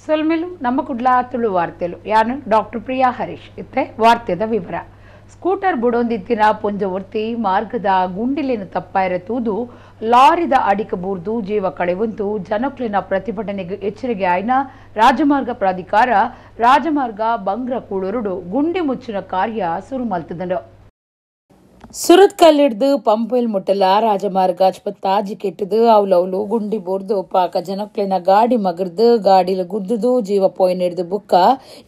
ಸೊಲ್ಮೆಲು ನಮ್ಮ ಕುಡ್ಲ ತುಳು ವಾರ್ತೆಲು ಯಾನು ಡಾಕ್ಟರ್ ಪ್ರಿಯಾ ಹರೀಶ್ ಇತ್ತೆ ವಾರ್ತೆದ ವಿವರ. ಸ್ಕೂಟರ್ ಬುಡೊಂದಿತ್ತಿನ ಪೊಂಜವರ್ತಿ ಮಾರ್ಗದ ಗುಂಡಿಲಿನ ತಪ್ಪಾಯಿರ ತೂದು ಲಾರಿದ ಅಡಿಕ ಬೂರ್ದು ಜೀವ ಕಳೆವಂತು ಜನಕ್ಲಿನ ಪ್ರತಿಭಟನೆಗೆ ಎಚ್ಚರಿಕೆ ಆಯ್ನ ರಾಜಮಾರ್ಗ ಪ್ರಾಧಿಕಾರ ರಾಜಮಾರ್ಗ ಬಂಗ್ರ ಕೂಳೂರುಡು ಗುಂಡಿ ಮುಚ್ಚಿನ ಕಾರ್ಯ ಸುರು ಮಲ್ತದನು. ಸುರತ್ ಕಲ್ಲಿಡ್ದು ಪಂಪೆಲ್ ಮುಟ್ಟಲ ರಾಜಮಾರ್ಗ ತಾಜಿ ಕೆಟ್ಟದು ಅವಲವಲು ಗುಂಡಿ ಬೋರ್ದು ಪಾಕ ಜನಕ್ಲಿನ ಗಾಡಿ ಮಗರ್ದು ಗಾಡಿಲ ಗುದ್ದುದು ಜೀವ ಪೋಯ್ ಹಿಡ್ದು ಬುಕ್ಕ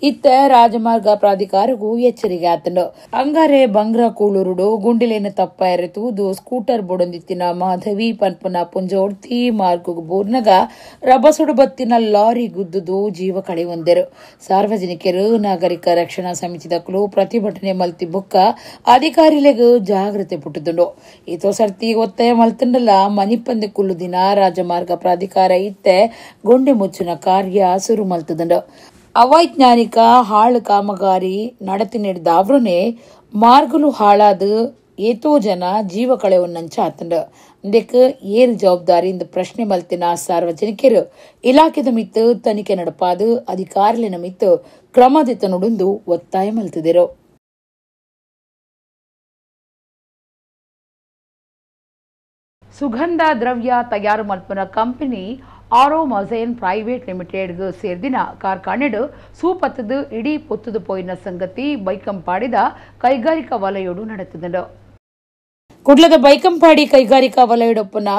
ಇತ್ತ ರಾಜಮಾರ್ಗ ಪ್ರಾಧಿಕಾರಗೂ ಎಚ್ಚರಿಕೆ ಆತನು. ಹಂಗಾರೆ ಬಂಗ್ರ ಕೂಳೂರುಡು ಗುಂಡಿಲೇನ ತಪ್ಪ ಎರೆತುವುದು ಸ್ಕೂಟರ್ ಬೊಡೊಂದಿತ್ತಿನ ಮಾಧವಿ ಪನ್ಪನ ಪುಂಜೋಡ್ತಿ ಮಾರ್ಗು ಬೋರ್ನಗ ರಬಸುಡು ಬತ್ತಿನ ಲಾರಿ ಗುದ್ದುದು ಜೀವ ಕಳೆಯೊಂದರು. ಸಾರ್ವಜನಿಕರು ನಾಗರಿಕ ರಕ್ಷಣಾ ಸಮಿತಿದಕ್ಕಲು ಪ್ರತಿಭಟನೆ ಮಲ್ತಿ ಬುಕ್ಕ ಅಧಿಕಾರಿಲೆಗೂ ಜಾಗ್ರತೆ ಪುಟ್ಟದುಂಡು. ಈತೋ ಸರ್ತಿ ಒತ್ತಾಯ ಮಲ್ತಂಡಲ್ಲ ಮನಿಪಂದೆ ಕುಲ್ಲು ದಿನ ರಾಜಮಾರ್ಗ ಪ್ರಾಧಿಕಾರ ಇತ್ತೆ ಗುಂಡಿ ಮುಚ್ಚಿನ ಕಾರ್ಯ ಸುರು ಮಲ್ತದುಂಡು. ಅವೈಜ್ಞಾನಿಕ ಹಾಳು ಕಾಮಗಾರಿ ನಡತಿ ನಡೆದ ಅವ್ರನೇ ಮಾರ್ಗಲು ಹಾಳಾದ ಏತೋ ಜನ ಜೀವ ಕಳೆವನ್ನಂಚ ಆತಂಡು. ಇದಕ್ಕೆ ಏರು ಜವಾಬ್ದಾರಿಯಿಂದ ಪ್ರಶ್ನೆ ಮಲ್ತಿನ ಸಾರ್ವಜನಿಕರು ಇಲಾಖೆದ ಮಿತ್ತು ತನಿಖೆ ನಡಪಾದ ಅಧಿಕಾರಿಲಿನ ಮಿತ್ತು ಕ್ರಮದಿತ್ತ ನುಡುಂದು ಒತ್ತಾಯ ಮಲ್ತಿದರು. ಸುಗಂಧ ದ್ರವ್ಯ ತಯಾರು ಮಲ್ಪನ ಕಂಪನಿ ಆರೋಮಝೈನ್ ಪ್ರೈವೇಟ್ ಲಿಮಿಟೆಡ್ಗೆ ಸೇರ್ದಿನ ಕಾರ್ಖಾನೆಡು ಸೂಪತ್ತದು ಇಡೀ ಪೊತ್ತದು ಪೋಯಿನ ಸಂಗತಿ ಬೈಕಂಪಾಡಿದ ಕೈಗಾರಿಕಾ ವಲಯೋಡು ನಡೆತದು. ಕುಡ್ಲದ ಬೈಕಂಪಾಡಿ ಕೈಗಾರಿಕಾ ವಲಯಡೊಪ್ಪನ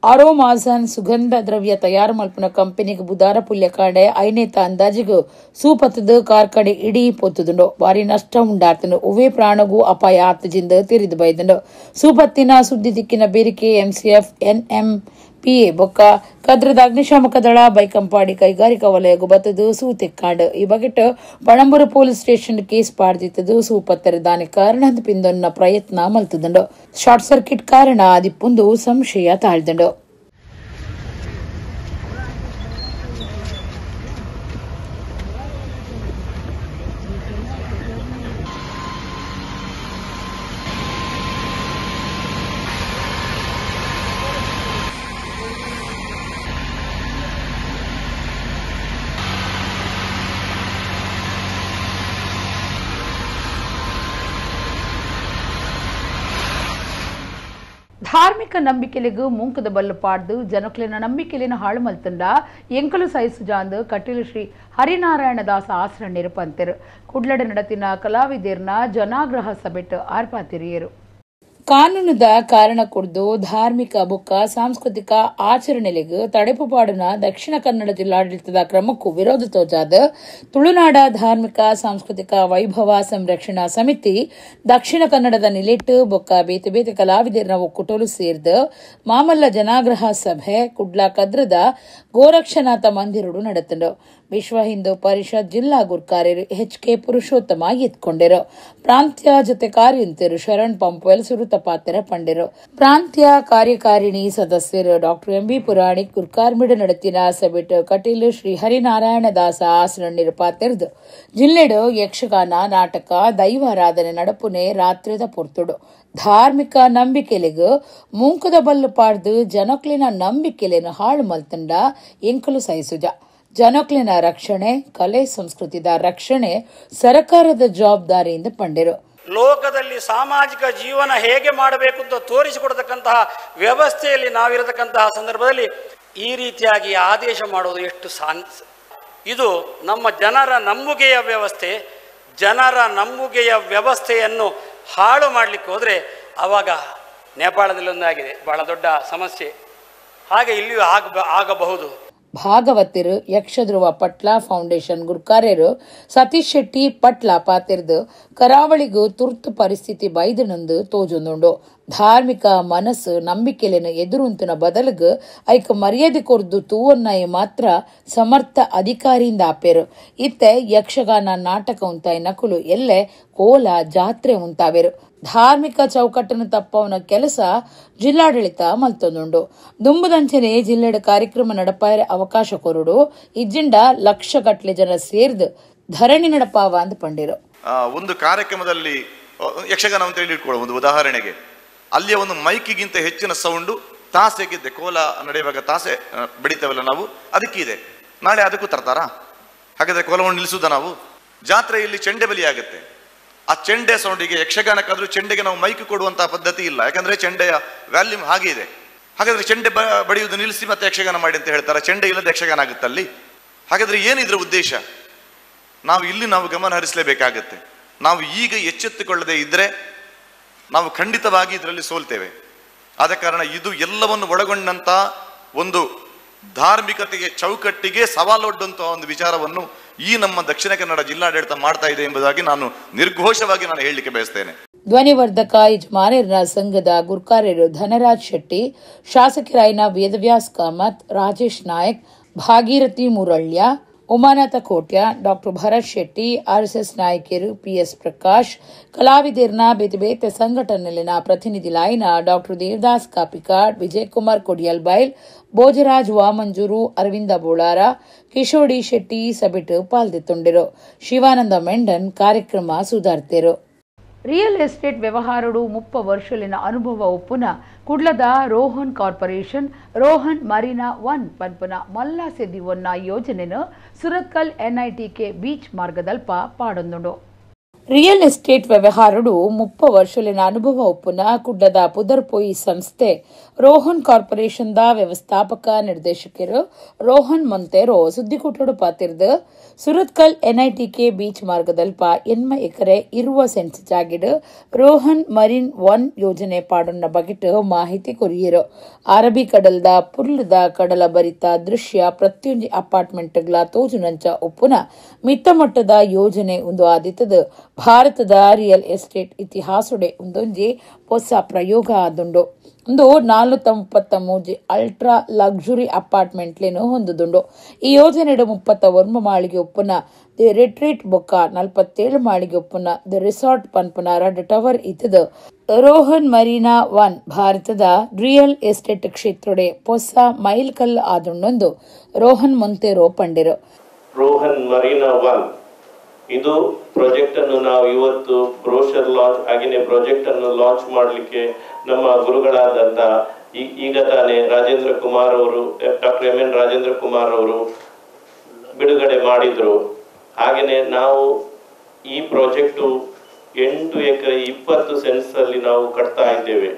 ಆರೋಮಾಝನ್ ಸುಗಂಧ ದ್ರವ್ಯ ತಯಾರು ಮಲ್ಪನ ಕಂಪನಿಗೆ ಬುಧಾರ ಪುಲ್ಯ ಕಾಡೆ ಐನೇತ ಅಂದಾಜಿಗೂ ಸೂಪತ್ತದು ಕಾರ್ಖಾನೆ ಇಡೀ ಪೊತ್ತದುಂಡು ಭಾರಿ ನಷ್ಟ ಉಂಡಾತನು. ಉವೇ ಪ್ರಾಣಗೂ ಅಪಾಯ ಆತಜಿಂದ ತಿರಿದು ಬೈದಂಡು. ಸೂಪತ್ತಿನ ಸುದ್ದಿ ದಿಕ್ಕಿನ ಬೇರಿಕೆ ಎಂಸಿಎಫ್ ಎನ್ಎಂಪಿಎ ಬೊಕ್ಕ ಕದ್ರದ ಅಗ್ನಿಶಾಮಕ ದಳ ಬೈಕಂಪಾಡಿ ಕೈಗಾರಿಕಾ ವಲಯಗೂ ಬತ್ತದು ಸೂತೆಕ್ಕಾಂಡು. ಈ ಬಗೆಟ್ ಪಣಂಬೂರು ಪೊಲೀಸ್ ಸ್ಟೇಷನ್ ಕೇಸ್ ಪಾಡ್ದಿತ್ತದು ಸೂಪತ್ತರ ದಾನಿ ಕಾರಣ ಪಿಂದೊನ್ನ ಪ್ರಯತ್ನ ಮಲ್ತದಂಡು. ಶಾರ್ಟ್ ಸರ್ಕಿಟ್ ಕಾರಣ ಅದಿಪ್ಪುಂದು ಸಂಶಯ ತಾಳ್ದಂಡು. ಧಾರ್ಮಿಕ ನಂಬಿಕೆಲೆಗೂ ಮುಂಕದ ಬಲ್ಲು ಪಾಡ್ದು ಜನಕ್ಲಿನ ನಂಬಿಕೆಲಿನ ಹಾಳು ಮಲ್ತಂಡ ಎಂಕಲು ಸೈಸುಜಾಂದು ಕಟೀಲು ಶ್ರೀ ಹರಿನಾರಾಯಣದಾಸ ಆಸರಣ್ಯರು ಪಂತರು ಕುಡ್ಲಡ ನಡತಿನ ಕಲಾವಿದರ್ನ ಜನಾಗ್ರಹ ಸಭೆಟ್ ಆರ್ಪಾತಿರಿಯರು. ಕಾನೂನುದ ಕಾರಣ ಕುಡ್ದು ಧಾರ್ಮಿಕ ಬೊಕ್ಕ ಸಾಂಸ್ಕೃತಿಕ ಆಚರಣೆಲೆಗೂ ತಡೆಪು ಪಾಡಿನ ದಕ್ಷಿಣ ಕನ್ನಡ ಜಿಲ್ಲಾಡಳಿತದ ಕ್ರಮಕ್ಕೂ ವಿರೋಧ ತೋಜಾದ ತುಳುನಾಡ ಧಾರ್ಮಿಕ ಸಾಂಸ್ಕೃತಿಕ ವೈಭವ ಸಂರಕ್ಷಣಾ ಸಮಿತಿ ದಕ್ಷಿಣ ಕನ್ನಡದ ನಿಲೆಟ್ಟು ಬೊಕ್ಕ ಬೇತೆ ಬೇತೆ ಕಲಾವಿದರನ ಒಕ್ಕೂಟಲು ಸೇರ್ದ ಮಾಮಲ್ಲ ಜನಾಗ್ರಹ ಸಭೆ ಕುಡ್ಲ ಕದ್ರದ ಗೋರಕ್ಷನಾಥ ಮಂದಿರಡು ನಡೆತಂಡು. ವಿಶ್ವ ಹಿಂದೂ ಪರಿಷತ್ ಜಿಲ್ಲಾ ಗುರ್ಕಾರ್ಯರು ಎಚ್.ಕೆ. ಪುರುಷೋತ್ತಮ ಎತ್ಕೊಂಡರು. ಪ್ರಾಂತ್ಯ ಜೊತೆ ಕಾರ್ಯಂತರು ಶರಣ್ ಪಂಪವೆಲ್ ಸುರುತಪಾತ್ರ ಪಂಡರು. ಪ್ರಾಂತ್ಯ ಕಾರ್ಯಕಾರಿಣಿ ಸದಸ್ಯರು ಡಾಕ್ಟರ್ ಎಂ.ಬಿ. ಪುರಾಣಿಕ್ ಗುರ್ಕಾರ್ಮಿಡ ನಡತಿನ ಸಭೆಟ್ ಕಟೀಲು ಶ್ರೀ ಹರಿನಾರಾಯಣದಾಸ ಆಸರಣ್ಯರು ಪಾತ್ರದು ಜಿಲ್ಲೆಡು ಯಕ್ಷಗಾನ ನಾಟಕ ದೈವಾರಾಧನೆ ನಡಪುನೆ ರಾತ್ರಿದ ಪೊರ್ತುಡು. ಧಾರ್ಮಿಕ ನಂಬಿಕೆಲೆಗೂ ಮುಂಕದ ಬಲ್ಲು ಪಾಡ್ದು ಜನಕ್ಲಿನ ನಂಬಿಕೆಲೆನ ಹಾಳು ಮಲ್ತಂಡ ಎಂಕಲು ಸೈಸುಜ. ಜನಕ್ಲಿನ ರಕ್ಷಣೆ ಕಲೆ ಸಂಸ್ಕೃತಿದ ರಕ್ಷಣೆ ಸರ್ಕಾರದ ಜವಾಬ್ದಾರಿಯಿಂದ ಪಂಡಿರು. ಲೋಕದಲ್ಲಿ ಸಾಮಾಜಿಕ ಜೀವನ ಹೇಗೆ ಮಾಡಬೇಕು ಅಂತ ತೋರಿಸಿಕೊಡತಕ್ಕಂತಹ ವ್ಯವಸ್ಥೆಯಲ್ಲಿ ನಾವಿರತಕ್ಕಂತಹ ಸಂದರ್ಭದಲ್ಲಿ ಈ ರೀತಿಯಾಗಿ ಆದೇಶ ಮಾಡೋದು ಎಷ್ಟು ಇದು ನಮ್ಮ ಜನರ ನಂಬುಗೆಯ ವ್ಯವಸ್ಥೆ. ಜನರ ನಂಬುಗೆಯ ವ್ಯವಸ್ಥೆಯನ್ನು ಹಾಳು ಮಾಡಲಿಕ್ಕೆ ಹೋದರೆ ಆವಾಗ ನೇಪಾಳದಲ್ಲಿ ಒಂದಾಗಿದೆ ಬಹಳ ದೊಡ್ಡ ಸಮಸ್ಯೆ, ಹಾಗೆ ಇಲ್ಲಿಯೂ ಆಗಬಹುದು. ಭಾಗವತರು ಯಕ್ಷಧ್ರುವ ಪಟ್ಲ ಫೌಂಡೇಶನ್ ಗುರ್ಕಾರ್ಯರು ಸತೀಶ್ ಶೆಟ್ಟಿ ಪಟ್ಲ ಪಾತಿರ್ದು ಕರಾವಳಿಗೂ ತುರ್ತು ಪರಿಸ್ಥಿತಿ ಬೈದನೊಂದು ತೋಜೊಂದುಂಡು. ಧಾರ್ಮಿಕ ಮನಸ್ಸು ನಂಬಿಕೆಲೆನ ಎದುರುಂತನ ಬದಲಿಗೆ ಐಕ ಮರ್ಯಾದೆ ಕೊರ್ದು ತೂವನ್ನಾಯಿ ಮಾತ್ರ ಸಮರ್ಥ ಅಧಿಕಾರಿಯಿಂದ ಆಪೇರು. ಇತ್ತೆ ಯಕ್ಷಗಾನ ನಾಟಕ ಉಂತಾಯಿ ನಕುಲು ಎಲ್ಲೆ ಕೋಲ ಜಾತ್ರೆ ಉಂತಾವೇರು. ಧಾರ್ಮಿಕ ಚೌಕಟ್ಟನ್ನು ತಪ್ಪವನ ಕೆಲಸ ಜಿಲ್ಲಾಡಳಿತ ಮಲ್ತೊಂದುಂಡು. ದುಂಬುದಂಚನೆ ಜಿಲ್ಲೆಡ ಕಾರ್ಯಕ್ರಮ ನಡಪಾಯರ ಅವಕಾಶ ಕೊರುಡು ಇಜ್ಜಿಂಡ ಲಕ್ಷಗಟ್ಲೆ ಜನ ಸೇರ್ದು ಧರಣಿ ನಡಪಾವ ಅಂತ ಪಂಡಿರು. ಒಂದು ಕಾರ್ಯಕ್ರಮದಲ್ಲಿ ಯಕ್ಷಗಾನ ಅಂತ ಹೇಳಿ ಇಟ್ಕೊಳ್ಳೋ ಒಂದು ಉದಾಹರಣೆಗೆ, ಅಲ್ಲಿಯ ಒಂದು ಮೈಕಿಗಿಂತ ಹೆಚ್ಚಿನ ಸೌಂಡು ತಾಸೆಗಿದ್ದೆ. ಕೋಲ ನಡೆಯುವಾಗ ತಾಸೆ ಬಡಿತೇವಲ್ಲ ನಾವು, ಅದಕ್ಕಿದೆ. ನಾಳೆ ಅದಕ್ಕೂ ತರ್ತಾರಾ? ಹಾಗಾದ್ರೆ ಕೋಲವನ್ನು ನಿಲ್ಲಿಸುವುದ ನಾವು? ಜಾತ್ರೆಯಲ್ಲಿ ಚೆಂಡೆ ಬಲಿ ಆಗುತ್ತೆ. ಆ ಚೆಂಡೆ ಸೌಂಡಿಗೆ ಯಕ್ಷಗಾನಕ್ಕಾದ್ರೂ ಚೆಂಡೆಗೆ ನಾವು ಮೈಕ್ ಕೊಡುವಂತಹ ಪದ್ಧತಿ ಇಲ್ಲ, ಯಾಕಂದ್ರೆ ಚೆಂಡೆಯ ವ್ಯಾಲ್ಯೂಮ್ ಹಾಗೆ ಇದೆ. ಹಾಗಾದ್ರೆ ಚೆಂಡೆ ಬಡಿಯುವುದು ನಿಲ್ಲಿಸಿ ಮತ್ತೆ ಯಕ್ಷಗಾನ ಮಾಡಿ ಅಂತ ಹೇಳ್ತಾರೆ. ಚೆಂಡೆ ಇಲ್ಲದೆ ಯಕ್ಷಗಾನ ಆಗುತ್ತಲ್ಲಿ. ಹಾಗಾದ್ರೆ ಏನಿದ್ರ ಉದ್ದೇಶ? ನಾವು ಗಮನ ಹರಿಸಲೇಬೇಕಾಗತ್ತೆ. ನಾವು ಈಗ ಎಚ್ಚೆತ್ತುಕೊಳ್ಳದೆ ಇದ್ರೆ ನಾವು ಖಂಡಿತವಾಗಿ ಇದರಲ್ಲಿ ಸೋಲ್ತೇವೆ. ಆದ ಕಾರಣ ಇದು ಎಲ್ಲವನ್ನು ಒಳಗೊಂಡಂತ ಒಂದು ಧಾರ್ಮಿಕತೆಗೆ ಚೌಕಟ್ಟಿಗೆ ಸವಾಲೊಡ್ಡಂತಹ ಒಂದು ವಿಚಾರವನ್ನು ಈ ನಮ್ಮ ದಕ್ಷಿಣ ಕನ್ನಡ ಜಿಲ್ಲಾಡಳಿತ ಮಾಡ್ತಾ ಇದೆ ಎಂಬುದಾಗಿ ನಾನು ನಿರ್ಘೋಷವಾಗಿ ಹೇಳಲಿಕ್ಕೆ ಬಯಸ್ತೇನೆ. ಧ್ವನಿವರ್ಧಕ ಯಜಮಾನರ ಸಂಘದ ಗುರ್ಕಾರ್ಯರು ಧನರಾಜ್ ಶೆಟ್ಟಿ, ಶಾಸಕರಾಯಿನ ವೇದವ್ಯಾಸ್ ಕಾಮತ್, ರಾಜೇಶ್ ನಾಯಕ್, ಭಾಗೀರಥಿ ಮುರಳ್ಯ, ಉಮಾನಾಥ ಕೋಟ್ಯ, ಡಾಕ್ಟರ್ ಭರತ್ ಶೆಟ್ಟಿ, ಆರ್ಎಸ್ಎಸ್ ನಾಯಕರು ಪಿಎಸ್ ಪ್ರಕಾಶ್, ಕಲಾವಿದರ್ನ ಬೇತೆ ಬೇತೆ ಸಂಘಟನೆಲಿನ ಪ್ರತಿನಿಧಿಲಾಯಿನ ಡಾಕ್ಟರ್ ದೇವದಾಸ್ ಕಾಪಿಕಾಡ್, ವಿಜಯಕುಮಾರ್ ಕೊಡಿಯಲ್ಬೈಲ್, ಭೋಜರಾಜ್ ವಾಮಂಜೂರು, ಅರವಿಂದ ಬೋಳಾರ, ಕಿಶೋಡಿ ಶೆಟ್ಟಿ ಸಭೆಟ್ ಪಾಲ್ದೆತ್ತೊಂಡಿರು. ಶಿವಾನಂದ ಮೆಂಡನ್ ಕಾರ್ಯಕ್ರಮ ಸುಧಾರ್ತೆರು. ರಿಯಲ್ ಎಸ್ಟೇಟ್ ವ್ಯವಹಾರಡು 30 ವರ್ಷಲಿನ ಅನುಭವ ಒಪ್ಪುನ ಕುಡ್ಲದ ರೋಹನ್ ಕಾರ್ಪೊರೇಷನ್ ರೋಹನ್ ಮರೀನಾ 1 ಪನ್ಪುನ ಮಲ್ಲಾಸೆ ದಿವನ್ನ ಯೋಜನೆನು ಸುರತ್ಕಲ್ ಎನ್ಐಟಿಕೆ ಬೀಚ್ ಮಾರ್ಗದಲ್ಪ ಪಾಡೊಂದುಂಡು. ರಿಯಲ್ ಎಸ್ಟೇಟ್ ವ್ಯವಹಾರಡು 30 ವರ್ಷಲಿನ ಅನುಭವ ಒಪ್ಪುನ ಕುಡ್ಲದ ಪುದರ್ಪೊಯಿ ಸಂಸ್ಥೆ ರೋಹನ್ ಕಾರ್ಪೊರೇಷನ್ ದ ವ್ಯವಸ್ಥಾಪಕ ನಿರ್ದೇಶಕರು ರೋಹನ್ ಮೊಂತೆರೋ ಸುದ್ದಿಕುಟ್ಟಡು ಪಾತಿರ್ದು ಸುರತ್ಕಲ್ ಎನ್ಐಟಿಕೆ ಬೀಚ್ ಮಾರ್ಗದಲ್ಪ 8 ಎಕರೆ 20 ಸೆಂಟ್ಸ್ ಜಾಗಿಡು ರೋಹನ್ ಮರೀನ್ 1 ಯೋಜನೆ ಪಾಡೊನ್ನ ಬಗೆಟ್ ಮಾಹಿತಿ ಕೊರಿಯರು. ಅರಬಿಕಡಲ್ದ ಪುರ್ಲದ ಕಡಲ ಭರಿತ ದೃಶ್ಯ ಪ್ರತಿಯೊಂದು ಅಪಾರ್ಟ್ಮೆಂಟ್ಗಳ ತೋಜುನಂಚ ಒಪ್ಪುನ ಮಿತ್ತಮಟ್ಟದ ಯೋಜನೆ ಒಂದು ಆದಿತದ ಭಾರತದ ರಿಯಲ್ ಎಸ್ಟೇಟ್ ಇತಿಹಾಸಡೆ ಒಂದೊಂಜಿ ಹೊಸ ಪ್ರಯೋಗ ಆದುಂಡು. ಒಂದು 433 ಅಲ್ಟ್ರಾ ಲಕ್ಸುರಿ ಅಪಾರ್ಟ್ಮೆಂಟ್ಲೇನು ಹೊಂದುದುಂಡು. ಈ ಯೋಜನೆಡು 31 ಮಾಳಿಗೆ ಒಪ್ಪುನ ದಿ ರಿಟ್ರೀಟ್ ಬೊಕ್ಕ 47 ಮಾಳಿಗೆ ಒಪ್ಪುನ ದಿ ರಿಸಾರ್ಟ್ ಪನ್ಪುನ 2 ಟವರ್ ಇತದ ರೋಹನ್ ಮರೀನಾ 1 ಭಾರತದ ರಿಯಲ್ ಎಸ್ಟೇಟ್ ಕ್ಷೇತ್ರಡೆ ಹೊಸ ಮೈಲ್ ಕಲ್ಲು ಆದುಂಡೊಂದು ರೋಹನ್ ಮೊಂತೆರೋ ಪಂಡಿರು. ರೋಹನ್ ಮರೀನಾ 1 ಇದು ಪ್ರಾಜೆಕ್ಟ್ ಅನ್ನು ನಾವು ಇವತ್ತು ಬ್ರೋಷರ್ ಲಾಂಚ್ ಹಾಗೆಯೇ ಪ್ರಾಜೆಕ್ಟ್ ಅನ್ನು ಲಾಂಚ್ ಮಾಡಲಿಕ್ಕೆ ನಮ್ಮ ಗುರುಗಳಾದಂತ ಈಗ ತಾನೇ ರಾಜೇಂದ್ರ ಕುಮಾರ್ ಅವರು doctor M N Rajendra Kumar ಅವರು ಬಿಡುಗಡೆ ಮಾಡಿದ್ರು. ಹಾಗೆಯೇ ನಾವು ಈ ಪ್ರಾಜೆಕ್ಟು 8 ಎಕರೆ 20 ಸೆಂಟ್ಸ್ ಅಲ್ಲಿ ನಾವು ಕಟ್ತಾ ಇದ್ದೇವೆ.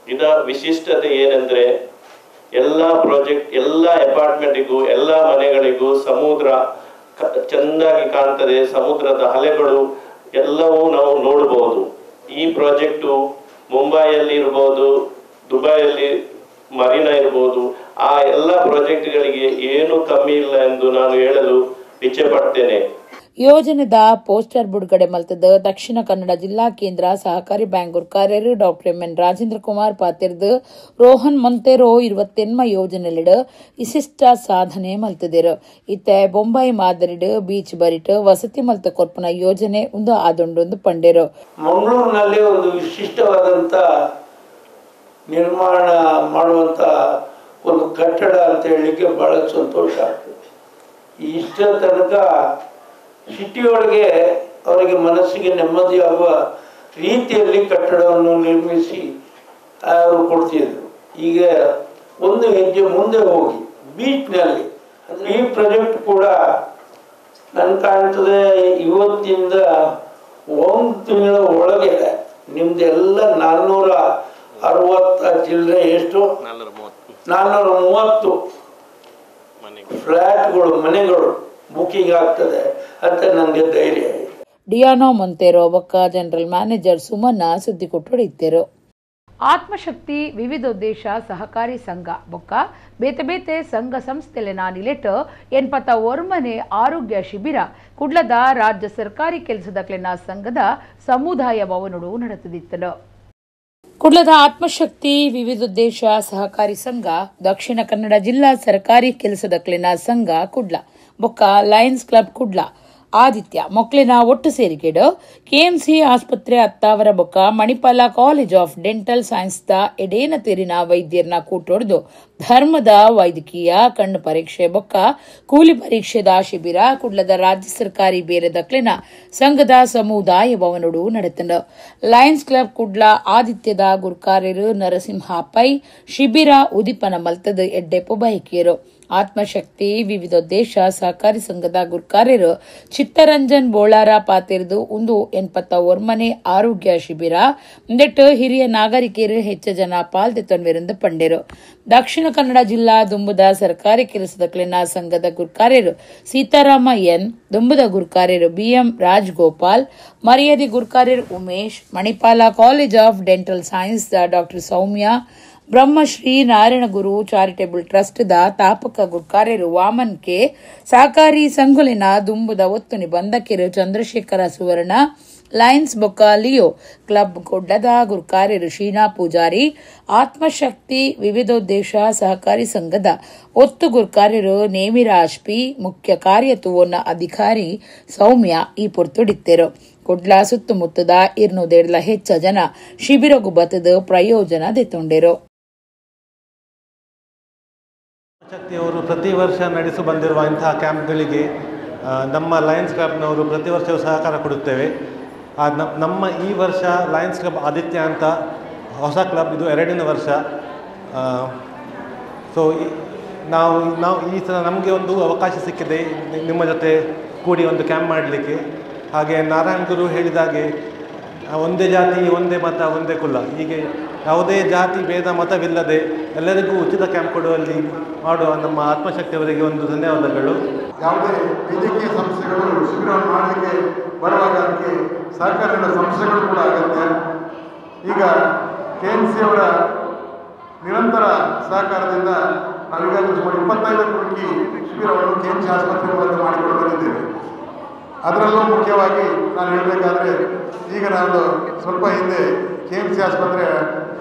ಇದರ ವಿಶಿಷ್ಟತೆ ಏನೆಂದ್ರೆ ಎಲ್ಲ ಪ್ರಾಜೆಕ್ಟ್ ಎಲ್ಲ ಅಪಾರ್ಟ್ಮೆಂಟಿಗೂ ಎಲ್ಲ ಮನೆಗಳಿಗೂ ಸಮುದ್ರ ಚೆನ್ನಾಗಿ ಕಾಣ್ತದೆ. ಸಮುದ್ರದ ಅಲೆಗಳು ಎಲ್ಲವೂ ನಾವು ನೋಡಬಹುದು. ಈ ಪ್ರಾಜೆಕ್ಟು ಮುಂಬೈಯಲ್ಲಿ ಇರಬಹುದು, ದುಬೈಯಲ್ಲಿ ಮರೀನಾ ಇರಬಹುದು, ಆ ಎಲ್ಲ ಪ್ರಾಜೆಕ್ಟ್ಗಳಿಗೆ ಏನು ಕಮ್ಮಿ ಇಲ್ಲ ಎಂದು ನಾನು ಹೇಳಲು ಇಚ್ಛೆ ಪಡ್ತೇನೆ. ಯೋಜನೆದ ಪೋಸ್ಟರ್ ಬಿಡುಗಡೆ ಮಲ್ತದ ದಕ್ಷಿಣ ಕನ್ನಡ ಜಿಲ್ಲಾ ಕೇಂದ್ರ ಸಹಕಾರಿ ಬ್ಯಾಂಕ್ ಗುರ್ಕಾರ್ಯರು doctor M N Rajendra Kumar ಪಾತಿರ್ದು ರೋಹನ್ ಮೊಂತೆರೋ 28 ಯೋಜನೆಲಿಡು ವಿಶಿಷ್ಟ ಸಾಧನೆ ಮಲ್ತದಿರು. ಇತ್ತೆ ಬೊಂಬೈ ಮಾದರಿಡು ಬೀಚ್ ಬರಿಟ್ ವಸತಿ ಮಲ್ತ ಕೊರ್ಪನ ಯೋಜನೆ ಒಂದು ಆದೊಂದೊಂದು ಪಂಡಿರು. ಮಂಗಳೂರಿನಲ್ಲಿ ಒಂದು ವಿಶಿಷ್ಟವಾದಂತ ನಿರ್ಮಾಣ ಮಾಡುವಂತ ಒಂದು ಕಟ್ಟಡ ಅಂತ ಹೇಳಲಿಕ್ಕೆ ಬಹಳ ಸಂತೋಷ ಆಗ್ತದೆ. ಇಷ್ಟ ತನಕ ಸಿಟಿಯೊಳಗೆ ಅವರಿಗೆ ಮನಸ್ಸಿಗೆ ನೆಮ್ಮದಿಯಾಗುವ ರೀತಿಯಲ್ಲಿ ಕಟ್ಟಡವನ್ನು ನಿರ್ಮಿಸಿ ಅವರು ಕೊಡ್ತಿದ್ರು. ಈಗ ಒಂದು ಹೆಜ್ಜೆ ಮುಂದೆ ಹೋಗಿ ಬೀಚ್ನಲ್ಲಿ ಈ ಪ್ರಾಜೆಕ್ಟ್ ಕೂಡ ನನ್ ಕಾಣ್ತದೆ ಇವತ್ತಿಂದ 1 ತಿಂಗಳ ಒಳಗೆ ನಿಮ್ದೆಲ್ಲ 460 ಚಿಲ್ಲರೆ ಎಷ್ಟು 430 ಫ್ಲಾಟ್ಗಳು ಮನೆಗಳು ಬುಕಿಂಗ್ ಆಗ್ತದೆ ಅಂತ ನನಗೆ ಧೈರ್ಯ. ಡಿಯಾನೋ ಮೊಂತೆರೋ ಬೊಕ್ಕ ಜನರಲ್ ಮ್ಯಾನೇಜರ್ ಸುಮನ್ನ ಸುದ್ದಿ ಕೊಟ್ಟೊಡಿದ್ದರು. ಆತ್ಮಶಕ್ತಿ ವಿವಿಧೋದ್ದೇಶ ಸಹಕಾರಿ ಸಂಘ ಬೊಕ್ಕ ಬೇತೆ ಬೇತೆ ಸಂಘ ಸಂಸ್ಥೆಲೆನ ನಿಲೆಟ್ 81 ಆರೋಗ್ಯ ಶಿಬಿರ ಕುಡ್ಲದ ರಾಜ್ಯ ಸರ್ಕಾರಿ ಕೆಲಸದಕ್ಲೆನ ಸಂಘದ ಸಮುದಾಯ ಭವನಡು ನಡೆದಿತ್ತಲು. ಕುಡ್ಲದ ಆತ್ಮಶಕ್ತಿ ವಿವಿಧೋದ್ದೇಶ ಸಹಕಾರಿ ಸಂಘ, ದಕ್ಷಿಣ ಕನ್ನಡ ಜಿಲ್ಲಾ ಸರ್ಕಾರಿ ಕೆಲಸದಕ್ಲಿನ ಸಂಘ ಕುಡ್ಲ ಬೊಕ್ಕ ಲಯನ್ಸ್ ಕ್ಲಬ್ ಕುಡ್ಲ ಆದಿತ್ಯ ಮೊಕ್ಲಿನ ಒಟ್ಟು ಸೇರಿಕೆಡು ಕೆಎಂಸಿ ಆಸ್ಪತ್ರೆ ಅತ್ತಾವರ ಬೊಕ್ಕ Manipal college of dental science ದ ಎಡೇನ ತೆರಿನ ವೈದ್ಯರನ್ನ ಕೂಟೊಡ್ದು ಧರ್ಮದ ವೈದ್ಯಕೀಯ ಕಣ್ಣು ಪರೀಕ್ಷೆ ಬೊಕ್ಕ ಕೂಲಿ ಪರೀಕ್ಷೆದ ಶಿಬಿರ ಕುಡ್ಲದ ರಾಜ್ಯ ಸರ್ಕಾರಿ ಬೇರೆದಕ್ಲಿನ ಸಂಘದ ಸಮುದಾಯ ಭವನಡು ನಡೆತಂಡ. ಲಯನ್ಸ್ ಕ್ಲಬ್ ಕುಡ್ಲ ಆದಿತ್ಯದ ಗುರ್ಕಾರ್ಯರು ನರಸಿಂಹ ಪೈ ಶಿಬಿರ ಉದಿಪನ ಮಲ್ತದ ಎಡ್ಡೆಪ್ಪು ಬಯಕಿಯರು. ಆತ್ಮಶಕ್ತಿ ವಿವಿಧೋದ್ದೇಶ ಸಹಕಾರಿ ಸಂಘದ ಗುರ್ಕಾರ್ಯರು ಚಿತ್ತರಂಜನ್ ಬೋಳಾರ ಪಾತಿರ್ದು ಒಂದು 81 ಆರೋಗ್ಯ ಶಿಬಿರ ಇಂದೆಟ್ಟು ಹಿರಿಯ ನಾಗರಿಕರು ಹೆಚ್ಚು ಜನ ಪಾಲ್ದೆತ್ತೊಂದಿರಂದು ಪಂಡೆರು. ದಕ್ಷಿಣ ಕನ್ನಡ ಜಿಲ್ಲಾ ದುಂಬುದ ಸರ್ಕಾರಿ ಕೆಲಸದಕ್ಲಿನ ಸಂಘದ ಗುರ್ಕಾರ್ಯರು ಸೀತಾರಾಮ ಎನ್, ದುಂಬುದ ಗುರ್ಕಾರ್ಯರು ಬಿಎಂ ರಾಜ್ಗೋಪಾಲ್, ಮರ್ಯಾದಿ ಗುರ್ಕಾರ್ಯರು Umesh, Manipal college of dental science ದ doctor Soumya, Brahmashri Narayana Guru charitable trust ದ ತಾಪಕ ಗುರ್ಕಾರ್ಯರು ವಾಮನ್ ಕೆ, ಸಹಕಾರಿ ಸಂಘುಲಿನ ದುಂಬುದ ಒತ್ತು ನಿಬಂಧಕಿರು ಚಂದ್ರಶೇಖರ ಸುವರ್ಣ, ಲಯನ್ಸ್ ಬೊಕ್ಕ ಲಿಯೋ ಕ್ಲಬ್ ಗೊಡ್ಡದ ಗುರ್ಕಾರ್ಯರು ಶೀನಾ ಪೂಜಾರಿ, ಆತ್ಮಶಕ್ತಿ ವಿವಿಧೋದ್ದೇಶ ಸಹಕಾರಿ ಸಂಘದ ಒತ್ತು ಗುರ್ಕಾರ್ಯರು ನೇಮಿರಾಜ್ ಪಿ, ಮುಖ್ಯ ಕಾರ್ಯತುವನ್ನ ಅಧಿಕಾರಿ ಸೌಮ್ಯ ಈ ಪೊರ್ತುಡಿತ್ತೆರು. ಕುಡ್ಲ ಸುತ್ತಮುತ್ತದ 200 ಹೆಚ್ಚು ಜನ ಶಿಬಿರಗು ಬತ್ತದ ಪ್ರಯೋಜನ ದೆತ್ತೊಂಡೆರು. ಶಕ್ತಿಯವರು ಪ್ರತಿ ವರ್ಷ ನಡೆಸಿ ಬಂದಿರುವ ಇಂತಹ ಕ್ಯಾಂಪ್ಗಳಿಗೆ ನಮ್ಮ ಲಯನ್ಸ್ ಕ್ಲಬ್ನವರು ಪ್ರತಿ ವರ್ಷವೂ ಸಹಕಾರ ಕೊಡುತ್ತೇವೆ. ನಮ್ಮ ಈ ವರ್ಷ ಲಯನ್ಸ್ ಕ್ಲಬ್ ಆದಿತ್ಯ ಅಂತ ಹೊಸ ಕ್ಲಬ್, ಇದು 2ನೇ ವರ್ಷ. ಸೊ ನಾವು ಈ ಸಲ ನಮಗೆ ಒಂದು ಅವಕಾಶ ಸಿಕ್ಕಿದೆ ನಿಮ್ಮ ಜೊತೆ ಕೂಡಿ ಒಂದು ಕ್ಯಾಂಪ್ ಮಾಡಲಿಕ್ಕೆ. ಹಾಗೆ ನಾರಾಯಣ ಗುರು ಹೇಳಿದಾಗೆ ಒಂದೇ ಜಾತಿ, ಒಂದೇ ಮತ, ಒಂದೇ ಕುಲ, ಹೀಗೆ ಯಾವುದೇ ಜಾತಿ ಭೇದ ಮತವಿಲ್ಲದೆ ಎಲ್ಲರಿಗೂ ಉಚಿತ ಕ್ಯಾಂಪ್ ಕೊಡುವಲ್ಲಿ ಮಾಡುವ ನಮ್ಮ ಆತ್ಮಶಕ್ತಿಯವರಿಗೆ ಒಂದು ಧನ್ಯವಾದಗಳು. ಯಾವುದೇ ವೈದ್ಯಕೀಯ ಸಂಸ್ಥೆಗಳು ಶಿಬಿರವನ್ನು ಮಾಡಲಿಕ್ಕೆ ಬರುವಾಗ ಅದಕ್ಕೆ ಸಹಕಾರದ ಸಂಸ್ಥೆಗಳು ಕೂಡ ಅಗತ್ಯ. ಈಗ KMC ಅವರ ನಿರಂತರ ಸಹಕಾರದಿಂದ ನಾವೀಗಾಗಲೇ ಸುಮಾರು 25 ಶಿಬಿರವನ್ನು KMC ಆಸ್ಪತ್ರೆ ಮೂಲಕ ಮಾಡಿಕೊಂಡು ಬಂದಿದ್ದೇವೆ. ಅದರಲ್ಲೂ ಮುಖ್ಯವಾಗಿ ನಾನು ಹೇಳಬೇಕಾದ್ರೆ, ಈಗ ನಾನು ಸ್ವಲ್ಪ ಹಿಂದೆ KMC ಆಸ್ಪತ್ರೆ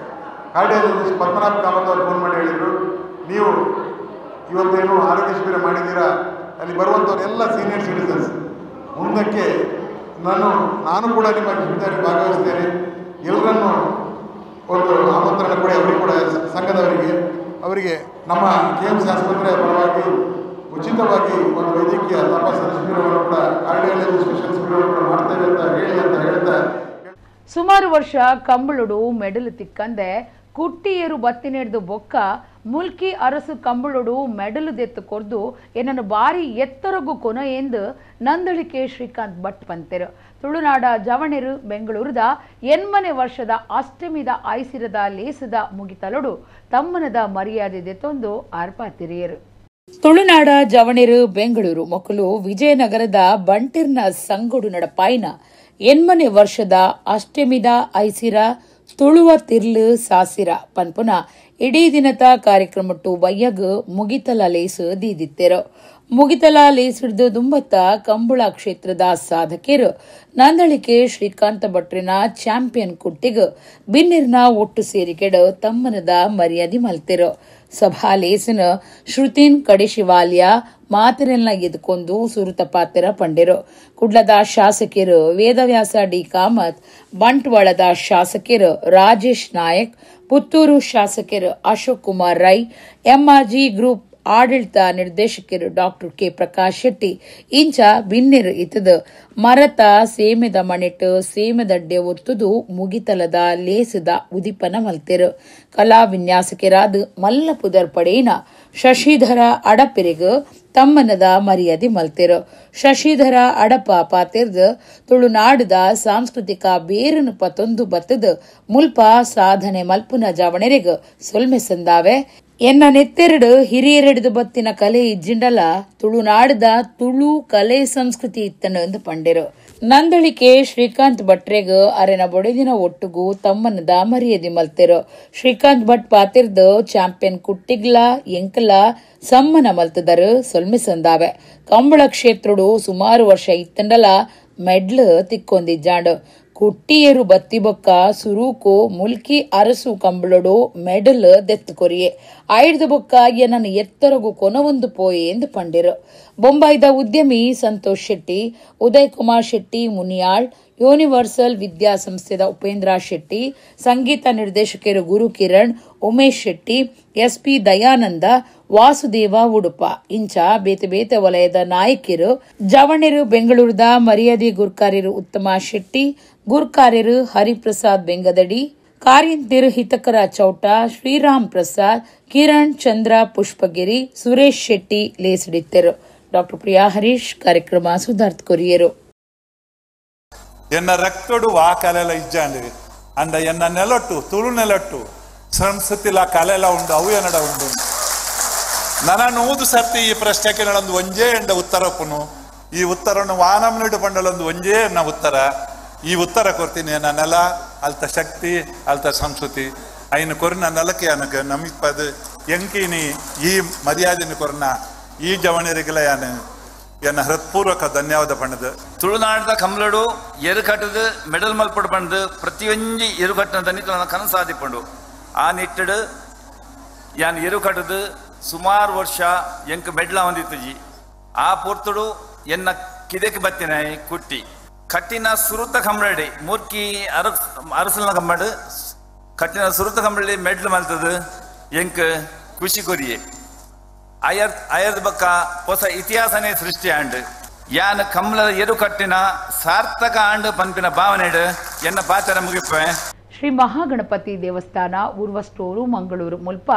ಕಾರ್ಡಿಯಾಲಜಿಸ್ಟ್ ಪದ್ಮನಾಭ ಕಾಮತ್ ಅವರು ಫೋನ್ ಮಾಡಿ ಹೇಳಿದರು, ನೀವು ಇವತ್ತೇನು ಆರೋಗ್ಯ ಶಿಬಿರ ಮಾಡಿದ್ದೀರಾ, ಅಲ್ಲಿ ಬರುವಂಥವರೆಲ್ಲ ಸೀನಿಯರ್ ಸಿಟಿಸನ್ಸ್, ಮುಂದಕ್ಕೆ ನಾನು ಕೂಡ ನಿಮ್ಮ ಶಿಬಿರದಲ್ಲಿ ಭಾಗವಹಿಸ್ತೇನೆ, ಎಲ್ಲರನ್ನು ಒಂದು ಆಮಂತ್ರಣ ಕೊಡಿ, ಅವರಿಗೆ ಕೂಡ ಅವರಿಗೆ ನಮ್ಮ KMC ಆಸ್ಪತ್ರೆಯ ಪರವಾಗಿ ಉಚಿತವಾಗಿ ಒಂದು ವೈದ್ಯಕೀಯ ತಪಾಸಣಾ ಶಿಬಿರವನ್ನು ಕೂಡ ಕಾರ್ಡಿಯಾಲಜಿ ಸ್ಪೆಷಲ್ ಶಿಬಿರವನ್ನು ಕೂಡ ಮಾಡ್ತೇವೆ ಅಂತ ಹೇಳ್ತಾ ಸುಮಾರು ವರ್ಷ ಕಂಬಳುಡು ಮೆಡಲು ತಿಕ್ಕಂದೆ ಕುಟ್ಟಿಯರು ಬತ್ತಿನೆಡ್ದು ಬೊಕ್ಕ ಮುಲ್ಕಿ ಅರಸು ಕಂಬಳುಡು ಮೆಡಲು ದೆತ್ತು ಕೊರ್ದು ಏನನ್ನು ಬಾರಿ ಎತ್ತರಗೂ ಕೊನ ಎಂದು ನಂದಳಿಕೆ ಶ್ರೀಕಾಂತ್ ಭಟ್ ಪಂತೆರು. ತುಳುನಾಡ ಜವಣೆರು ಬೆಂಗಳೂರದ 8ನೇ ವರ್ಷದ ಅಷ್ಟಮಿದ ಐಸಿರದ ಲೇಸದ ಮುಗಿತಲೊಡು ತಮ್ಮನದ ಮರ್ಯಾದೆ ದೆತ್ತೊಂದು ಆರ್ಪಾತಿರಿಯರು. ತುಳುನಾಡ ಜವಣೆರು ಬೆಂಗಳೂರು ಮೊಕ್ಕಲು ವಿಜಯನಗರದ ಬಂಟಿರ್ನ ಸಂಗೊಡು ನಡಪಾಯಿನ 8ನೇ ವರ್ಷದ ಅಷ್ಟಮಿದ ಐಸಿರ ತುಳುವ ತಿರ್ಲು ಸಾಸಿರ ಪನ್ಪುನ ಇಡೀ ದಿನದ ಕಾರ್ಯಕ್ರಮಟ್ಟು ಬಯ್ಯಗ್ ಮುಗಿತಲ ಲೇಸು ದೀದಿತ್ತೆರು. ಮುಗಿತಲ ಲೇಸಿಡ್ದು ದುಂಬತ್ತ ಕಂಬುಳ ಕ್ಷೇತ್ರದ ಸಾಧಕರು ನಂದಳಿಕೆ ಶ್ರೀಕಾಂತ ಭಟ್ರಿನ ಚಾಂಪಿಯನ್ ಕುಟ್ಟಿಗ್ ಬಿನ್ನಿರ್ನ ಒಟ್ಟು ಸೇರಿಕೆಡ್ ತಮ್ಮನದ ಮರ್ಯಾದೆ ಮಲ್ತೆರು. ಸಭಾ ಲೇಸನ ಶ್ರುತಿನ್ ಕಡಿಶಿವಾಲ್ಯ ಮಾತಿರೆಲ್ಲ ಎದ್ಕೊಂಡು ಸುರುತ ಪಾತ್ರ ಪಂಡೆರು. ಕುಡ್ಲದ ಶಾಸಕರು ವೇದವ್ಯಾಸ ಡಿ ಕಾಮತ್, ಬಂಟ್ವಾಳದ ಶಾಸಕರು ರಾಜೇಶ್ ನಾಯಕ್, ಪುತ್ತೂರು ಶಾಸಕರು ಅಶೋಕ್ ಕುಮಾರ್ ರೈ, ಎಂಆರ್ಜಿ ಗ್ರೂಪ್ ಆಡಳಿತ ನಿರ್ದೇಶಕರು ಡಾಕ್ಟರ್ ಕೆ ಪ್ರಕಾಶ್ ಶೆಟ್ಟಿ ಇಂಚ ಬಿನ್ನೆರ್ ಇತ್ತದ ಮರತ ಸೇಮೆದ ಮಣಿಟ್ ಸೇಮೆದಡ್ಡೆ ಒತ್ತುದು ಮುಗಿತಲದ ಲೇಸದ ಉದಿಪನ ಮಲ್ತೆರು. ಕಲಾ ವಿನ್ಯಾಸಕರಾದ ಮಲ್ಲ ಪುದರ್ ಪಡೇನ ಶಶಿಧರ ಅಡಪೆರೆಗ ತಮ್ಮನದ ಮರ್ಯಾದೆ ಮಲ್ತೆರು. ಶಶಿಧರ ಅಡಪ ಪಾತೆರ್ದ ತುಳುನಾಡದ ಸಾಂಸ್ಕೃತಿಕ ಬೇರನು ಪತೊಂದು ಬತ್ತದ ಮುಲ್ಪ ಸಾಧನೆ ಮಲ್ಪುನ ಜವಣೆರೆಗ ಸೊಲ್ಮೆ ಸಂದಾವೆ. ಎನ್ನ ನೆತ್ತೆರಡು ಹಿರಿಯರೆಡ್ದು ಬತ್ತಿನ ಕಲೆ ಇಜ್ಜಿಂಡಲ ತುಳುನಾಡದ ತುಳು ಕಲೆ ಸಂಸ್ಕೃತಿ ಇತ್ತನ ಪಂಡೆರು. ನಂದಳಿಕೆ ಶ್ರೀಕಾಂತ್ ಭಟ್ರೆಗ ಅರೆನ ಬೊಡೆದಿನ ಒಟ್ಟುಗೂ ತಮ್ಮನದ ಮರ್ಯಾದೆ ಮಲ್ತೆರು. ಶ್ರೀಕಾಂತ್ ಭಟ್ ಪಾತಿರ್ದ ಚಾಂಪಿಯನ್ ಕುಟ್ಟಿಗ್ಲ ಎಂಕಲ ಸಮ್ಮನ ಮಲ್ತದರು ಸೊಲ್ಮೆ ಸಂದಾವೆ. ಕಂಬಳ ಕ್ಷೇತ್ರಡು ಸುಮಾರು ವರ್ಷ ಇತ್ತಂಡಲ ಮೆಡ್ಲ್ ತಿಕ್ಕೊಂದಿಜ್ಜಾಂಡು. ಕುಟ್ಟಿಯರು ಬತ್ತಿ ಬೊಕ್ಕ ಸುರೂಕು ಮುಲ್ಕಿ ಅರಸು ಕಂಬಳಡು ಮೆಡಲ್ ದೆತ್ತು ಕೊರಿಯೆ ಆಯ್ದ ಬೊಕ್ಕ ನನ್ನ ಎತ್ತರಗು ಕೊನವೊಂದು ಪೋಯೆ ಎಂದು ಪಂಡಿರು. ಬೊಂಬಾಯಿದ ಉದ್ಯಮಿ ಸಂತೋಷ್ ಶೆಟ್ಟಿ, ಉದಯ್ ಕುಮಾರ್ ಶೆಟ್ಟಿ ಮುನಿಯಾಳ್, ಯೂನಿವರ್ಸಲ್ ವಿದ್ಯಾಸಂಸ್ಥೆದ ಉಪೇಂದ್ರ ಶೆಟ್ಟಿ, ಸಂಗೀತ ನಿರ್ದೇಶಕರು ಗುರು ಕಿರಣ್, ಉಮೇಶ್ ಶೆಟ್ಟಿ, ಎಸ್ಪಿ ದಯಾನಂದ, ವಾಸುದೇವ ಉಡುಪ ಇಂಚ ಬೇತೆ ಬೇತೆ ವಲಯದ ನಾಯಕರು ಜವಣರು ಬೆಂಗಳೂರದ ಮರ್ಯಾದೆ ಗುರ್ಕಾರ್ಯರು ಉತ್ತಮ ಶೆಟ್ಟಿ, ಗುರ್ಕಾರ್ಯರು ಹರಿಪ್ರಸಾದ್ ಬೆಂಗದಡಿ, ಕಾರ್ಯಂತಿರು ಹಿತಕರ ಚೌಟ, ಶ್ರೀರಾಮ್ ಪ್ರಸಾದ್, ಕಿರಣ್ ಚಂದ್ರ ಪುಷ್ಪಗಿರಿ, ಸುರೇಶ್ ಶೆಟ್ಟಿ ಲೇಸಿಡಿತ್ತರು. ಡಾಕ್ಟರ್ ಪ್ರಿಯಾ ಹರೀಶ್ ಕಾರ್ಯಕ್ರಮ ಸುಧಾರ್ಥ ಕೊರಿಯರು. ಎನ್ನ ರಕ್ತೊಡು ಆ ಕಲೆಲ ಇಜ್ಜಾಂಡ್ರಿ ಅಂಡ ಎನ್ನ ನೆಲೊಟ್ಟು ತುಳು ನೆಲೊಟ್ಟು ಸಂಸ್ಕೃತಿಲ ಕಲೆಲ ಉಂಡು ಅವು ಎನ್ನಡ ಉಂಡು. ನನ್ನ 100 ಸರ್ತಿ ಈ ಪ್ರಶ್ನೆಗೆ ನಡೊಂದು ಒಂಜೇ ಎಂಡ ಉತ್ತರಪ್ಪನು ಈ ಉತ್ತರವನ್ನು ವಾನಮ್ನಿಡು ಪಂಡಲೊಂದು ಒಂಜೇ ಎನ್ನ ಉತ್ತರ ಈ ಉತ್ತರ ಕೊಡ್ತೀನಿ. ನನ್ನ ನೆಲ ಅಲ್ತ ಶಕ್ತಿ ಅಲ್ತ ಸಂಸ್ಕೃತಿ ಐನು ಕೊರಿನ ನೆಲಕ್ಕೆ ನನಗೆ ನಮಿಪದು ಎಂಕಿನಿ ಈ ಮರ್ಯಾದೆನ ಕೊರನ ಈ ಜವಣರಿಗೆಲ್ಲ ಎನ್ನ ಹೃತ್ಪೂರ್ವಕ ಧನ್ಯವಾದ ಪಂಡದು. ತುಳುನಾಡದ ಕಂಬಳಡು ಎರುಕಟ್ಟದು ಮೆಡಲ್ ಮಲ್ಪಡು ಪಂಡು ಪ್ರತಿಯೊಂದು ಎರುಕಟ್ಟಿನ ತನಿಖ ನನ್ನ ಕನಸು ಸಾಧಿಪಂಡು. ಆ ನಿಟ್ಟಡು ಯಾನ್ ಎರುಕಟ್ಟದು ಸುಮಾರು ವರ್ಷ ಎಂಕ್ ಮೆಡ್ಲ ಹೊಂದಿತ್ತಜಿ. ಆ ಪೊರ್ತುಡು ಎನ್ನ ಕಿದಕ್ಕೆ ಬತ್ತಿನಾಯಿ ಕುಟ್ಟಿ ಕಟ್ಟಿನ ಸುರುತ ಕಂಬಳಡಿ ಮೂರ್ಕಿ ಅರಸಲ್ನ ಕಂಬಡು ಕಟ್ಟಿನ ಸುರುತ ಕಂಬಳಿ ಮೆಡ್ಲ್ ಮಲ್ತದು ಎಂಕ್ ಖುಷಿ ಕೊರಿಯೆ. ಅಯರ್ದ ಬಕ್ಕ ಹೊಸ ಇತಿಹಾಸನೇ ಸೃಷ್ಟಿ ಆಂಡ್ ಯಾನ್ ಕಂಬಳದ ಎರುಕಟ್ಟಿನ ಸಾರ್ಥಕ ಆಂಡ್ ಪಂಪಿನ ಭಾವನೆಡು ಎನ್ನ ಪಾಚರ ಮುಗಿಪೆ. ಶ್ರೀ ಮಹಾಗಣಪತಿ ದೇವಸ್ಥಾನ ಉರ್ವಸ್ಟೋರು ಮಂಗಳೂರು ಮುಲ್ಪ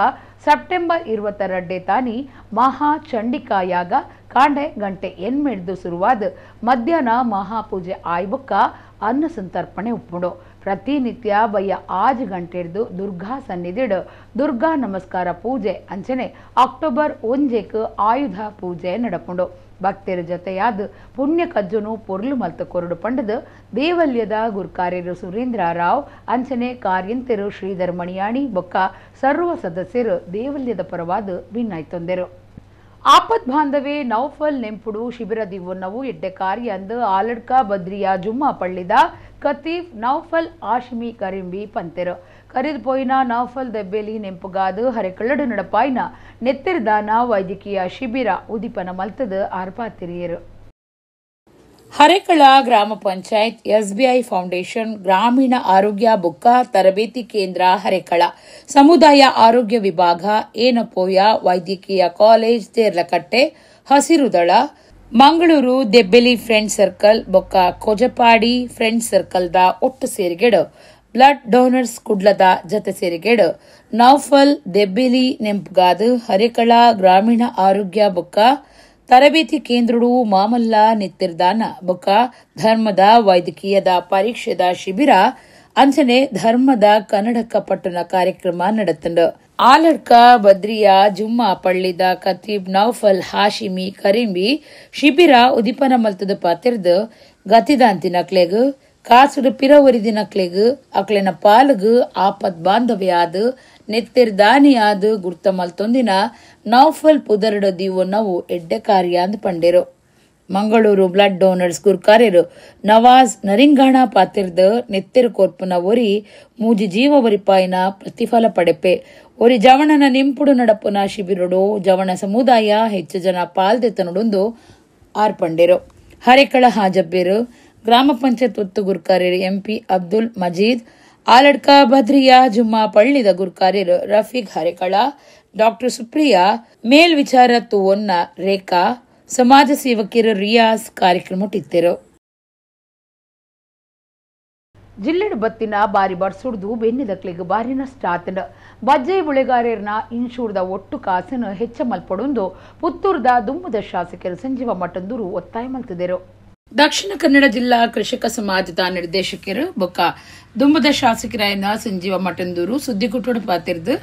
ಸೆಪ್ಟೆಂಬರ್ 22 ತಾನಿ ಮಹಾ ಚಂಡಿಕಾಯಾಗ ಕಾಂಡೆ ಗಂಟೆ ಎನ್ಮೆಡ್ದು ಶುರುವಾದ ಮಧ್ಯಾಹ್ನ ಮಹಾಪೂಜೆ ಆಯ್ಬಕ್ಕ ಅನ್ನ ಸಂತರ್ಪಣೆ ಉಪ್ಪುಂಡು. ಪ್ರತಿನಿತ್ಯ ಬಯ್ಯ 6 ಗಂಟೆಡ್ದು ದುರ್ಗಾ ಸನ್ನಿಧಿಡು ದುರ್ಗಾ ನಮಸ್ಕಾರ ಪೂಜೆ ಅಂಚನೆ ಅಕ್ಟೋಬರ್ 1 ಆಯುಧ ಪೂಜೆ ನಡಪುಂಡು. ಭಕ್ತರ ಜೊತೆಯಾದ ಪುಣ್ಯ ಕಜ್ಜನು ಪೊರ್ಲು ಮಲ್ತ ಕೊರಡು ಪಂಡದು ದೇವಲ್ಯದ ಗುರ್ಕಾರ್ಯರು ಸುರೇಂದ್ರ ರಾವ್ ಅಂಚನೆ ಕಾರ್ಯಂತರು ಶ್ರೀಧರ್ ಮಣಿಯಾಣಿ ಬೊಕ್ಕ ಸರ್ವ ಸದಸ್ಯರು ದೇವಲ್ಯದ ಪರವಾದ ಭಿನ್ನಾಯ್ತೊಂದರು. ಆಪತ್ ಬಾಂಧವೇ ನೌಫಲ್ ನೆಂಪುಡು ಶಿಬಿರ ದಿವನ್ನವು ಎಡ್ಡೆ ಕಾರ್ಯ ಅಂದು ಆಲಡ್ಕ ಬದ್ರಿಯಾ ಜುಮ್ಮಾ ಪಳ್ಳಿದ ಕತೀಫ್ ನೌಫಲ್ ಆಶಿಮಿ ಕರಿಂಬಿ ಪಂತೆರು ಕರಿದು ಪೋಯಿನ ನೌಫಲ್ ದೆಬ್ಬೆಲಿ ನೆಂಪುಗಾದು ಹರೆಕಳ್ಳಡು ನಡಪಾಯಿನ ನೆತ್ತಿರದಾನ ವೈದ್ಯಕೀಯ ಶಿಬಿರ ಉದಿಪನ ಮಲ್ತದ ಆರ್ಪಾತಿರಿಯರು. ಹರೆಕಳ ಗ್ರಾಮ ಪಂಚಾಯತ್ ಎಸ್ಬಿಐ ಫೌಂಡೇಶನ್ ಗ್ರಾಮೀಣ ಆರೋಗ್ಯ ಬುಕ್ಕ ತರಬೇತಿ ಕೇಂದ್ರ ಹರೆಕಳ ಸಮುದಾಯ ಆರೋಗ್ಯ ವಿಭಾಗ ಏನಪೋಯ ವೈದ್ಯಕೀಯ college ತೇರ್ಲಕಟ್ಟೆ Hasirudala Mangaluru ದೆಬ್ಬೆಲಿ friend circle ಬೊಕ್ಕ ಕೊಜಪಾಡಿ ಫ್ರೆಂಡ್ ಸರ್ಕಲ್ದ ಒಟ್ಟು ಸೇರಿಗೆಡು ಬ್ಲಡ್ ಡೋನರ್ಸ್ ಕುಡ್ಲದ ಜತೆ ಸೇರಿಗೆಡು ನೌಫಲ್ ದೆಬ್ಬೆಲಿ ನೆಂಪುಗಾದು ಹರೆಕಳ ಗ್ರಾಮೀಣ ಆರೋಗ್ಯ ಬೊಕ್ಕ ತರಬೇತಿ ಕೇಂದ್ರಡು ಮಾಮಲ್ಲ ನಿತ್ತಿರ್ದಾನ ಬೊಕ್ಕ ಧರ್ಮದ ವೈದ್ಯಕೀಯದ ಪರೀಕ್ಷೆದ ಶಿಬಿರ ಅಂಚನೆ ಧರ್ಮದ ಕನ್ನಡಕ ಪಟ್ಟಣ ಕಾರ್ಯಕ್ರಮ ನಡೆತಂಡು. ಆಲಡ್ಕ ಬದ್ರಿಯಾ ಜುಮ್ಮಾ ಪಳ್ಳಿದ ಕತೀಬ್ ನೌಫಲ್ ಹಾಶಿಮಿ ಕರಿಂಬಿ ಶಿಬಿರ ಉದಿಪನ ಮಲ್ತದ ಪಾತಿರ್ದು ಗತಿದಾಂತಿನಕ್ಲೆಗ್ ಕಾಸುಡು ಪಿರವರಿದಿನಕ್ಲೆಗ್ ಅಕ್ಲೆನ ಪಾಲಗ್ ಆಪತ್ ಬಾಂಧವ್ಯಾದ ನೆತ್ತಿರ್ದಾನಿಯಾದ ಗುರ್ತ ಮಲ್ತೊಂದಿನ ನೌಫಲ್ ಪುದರಡ ದಿವನ್ನವು ಎಡ್ಡೆ ಕಾರ್ಯ ಅಂದ್ ಪಂಡೆರು. ಮಂಗಳೂರು ಬ್ಲಡ್ ಡೋನರ್ಸ್ ಗುರ್ಕಾರ್ಯರು ನವಾಜ್ ನರಿಂಗಾಣ ಪಾತಿರ್ದ ನೆತ್ತೆರು ಕೋರ್ಪುನ ಒರಿ ಮೂಜಿ ಜೀವ ಒರಿಪಾಯಿನ ಪ್ರತಿಫಲ ಪಡೆಪೆ ಒರಿ ಜವಣನ ನಿಂಪುಡು ನಡಪುನ ಶಿಬಿರುಡು ಜವಣ ಸಮುದಾಯ ಹೆಚ್ಚು ಜನ ಪಾಲ್ದೆತನುಡೊಂದು ಆರ್ಪಂಡೆರು. ಹರೆಕಳ ಹಾಜಬ್ಬೇರು ಗ್ರಾಮ ಪಂಚಾಯತ್ ಒತ್ತು ಗುರ್ಕಾರ್ಯರು ಎಂಪಿ ಅಬ್ದುಲ್ ಮಜೀದ್, ಆಲಡ್ಕ ಬದ್ರಿಯಾ ಜುಮ್ಮಾ ಪಳ್ಳಿದ ಗುರ್ಕಾರ್ಯರು ರಫೀಕ್ ಹರೆಕಳ, ಡಾಕ್ಟರ್ ಸುಪ್ರಿಯಾ, ಮೇಲ್ವಿಚಾರ ತುವೊನ್ನ ರೇಖಾ, ಸಮಾಜ ಸೇವಕಿಯರು ರಿಯಾಸ್ ಕಾರ್ಯಕ್ರಮ ಇತ್ತರು. ಜಿಲ್ಲೆಡು ಬತ್ತಿನ ಬಾರಿ ಬಡ್ಸುಡ್ದು ಬೆನ್ನಿದಕ್ಲಿಗೆ ಬಾರಿ ನಷ್ಟ ಆತಂಡ ಬಜ್ಜೆ ಬುಳೆಗಾರರ್ನ ಇನ್ಶೂರ್ದ ಒಟ್ಟು ಕಾಸನ್ನು ಹೆಚ್ಚ ಮಲ್ಪಡೊಂದು ಪುತ್ತೂರ್ದ ದುಮ್ಮದ ಶಾಸಕರು ಸಂಜೀವ ಮಠಂದೂರು ಒತ್ತಾಯ ಮಲ್ತಿದರು. ದಕ್ಷಿಣ ಕನ್ನಡ ಜಿಲ್ಲಾ ಕೃಷಿಕ ಸಮಾಜದ ನಿರ್ದೇಶಕರು ಬೊಕ್ಕ ದುಮ್ಮದ ಶಾಸಕರಾಯನ ಸಂಜೀವ ಮಠಂದೂರು ಸುದ್ದಿಗುಟ್ಟೋಡು ಪಾತಿರ್ದು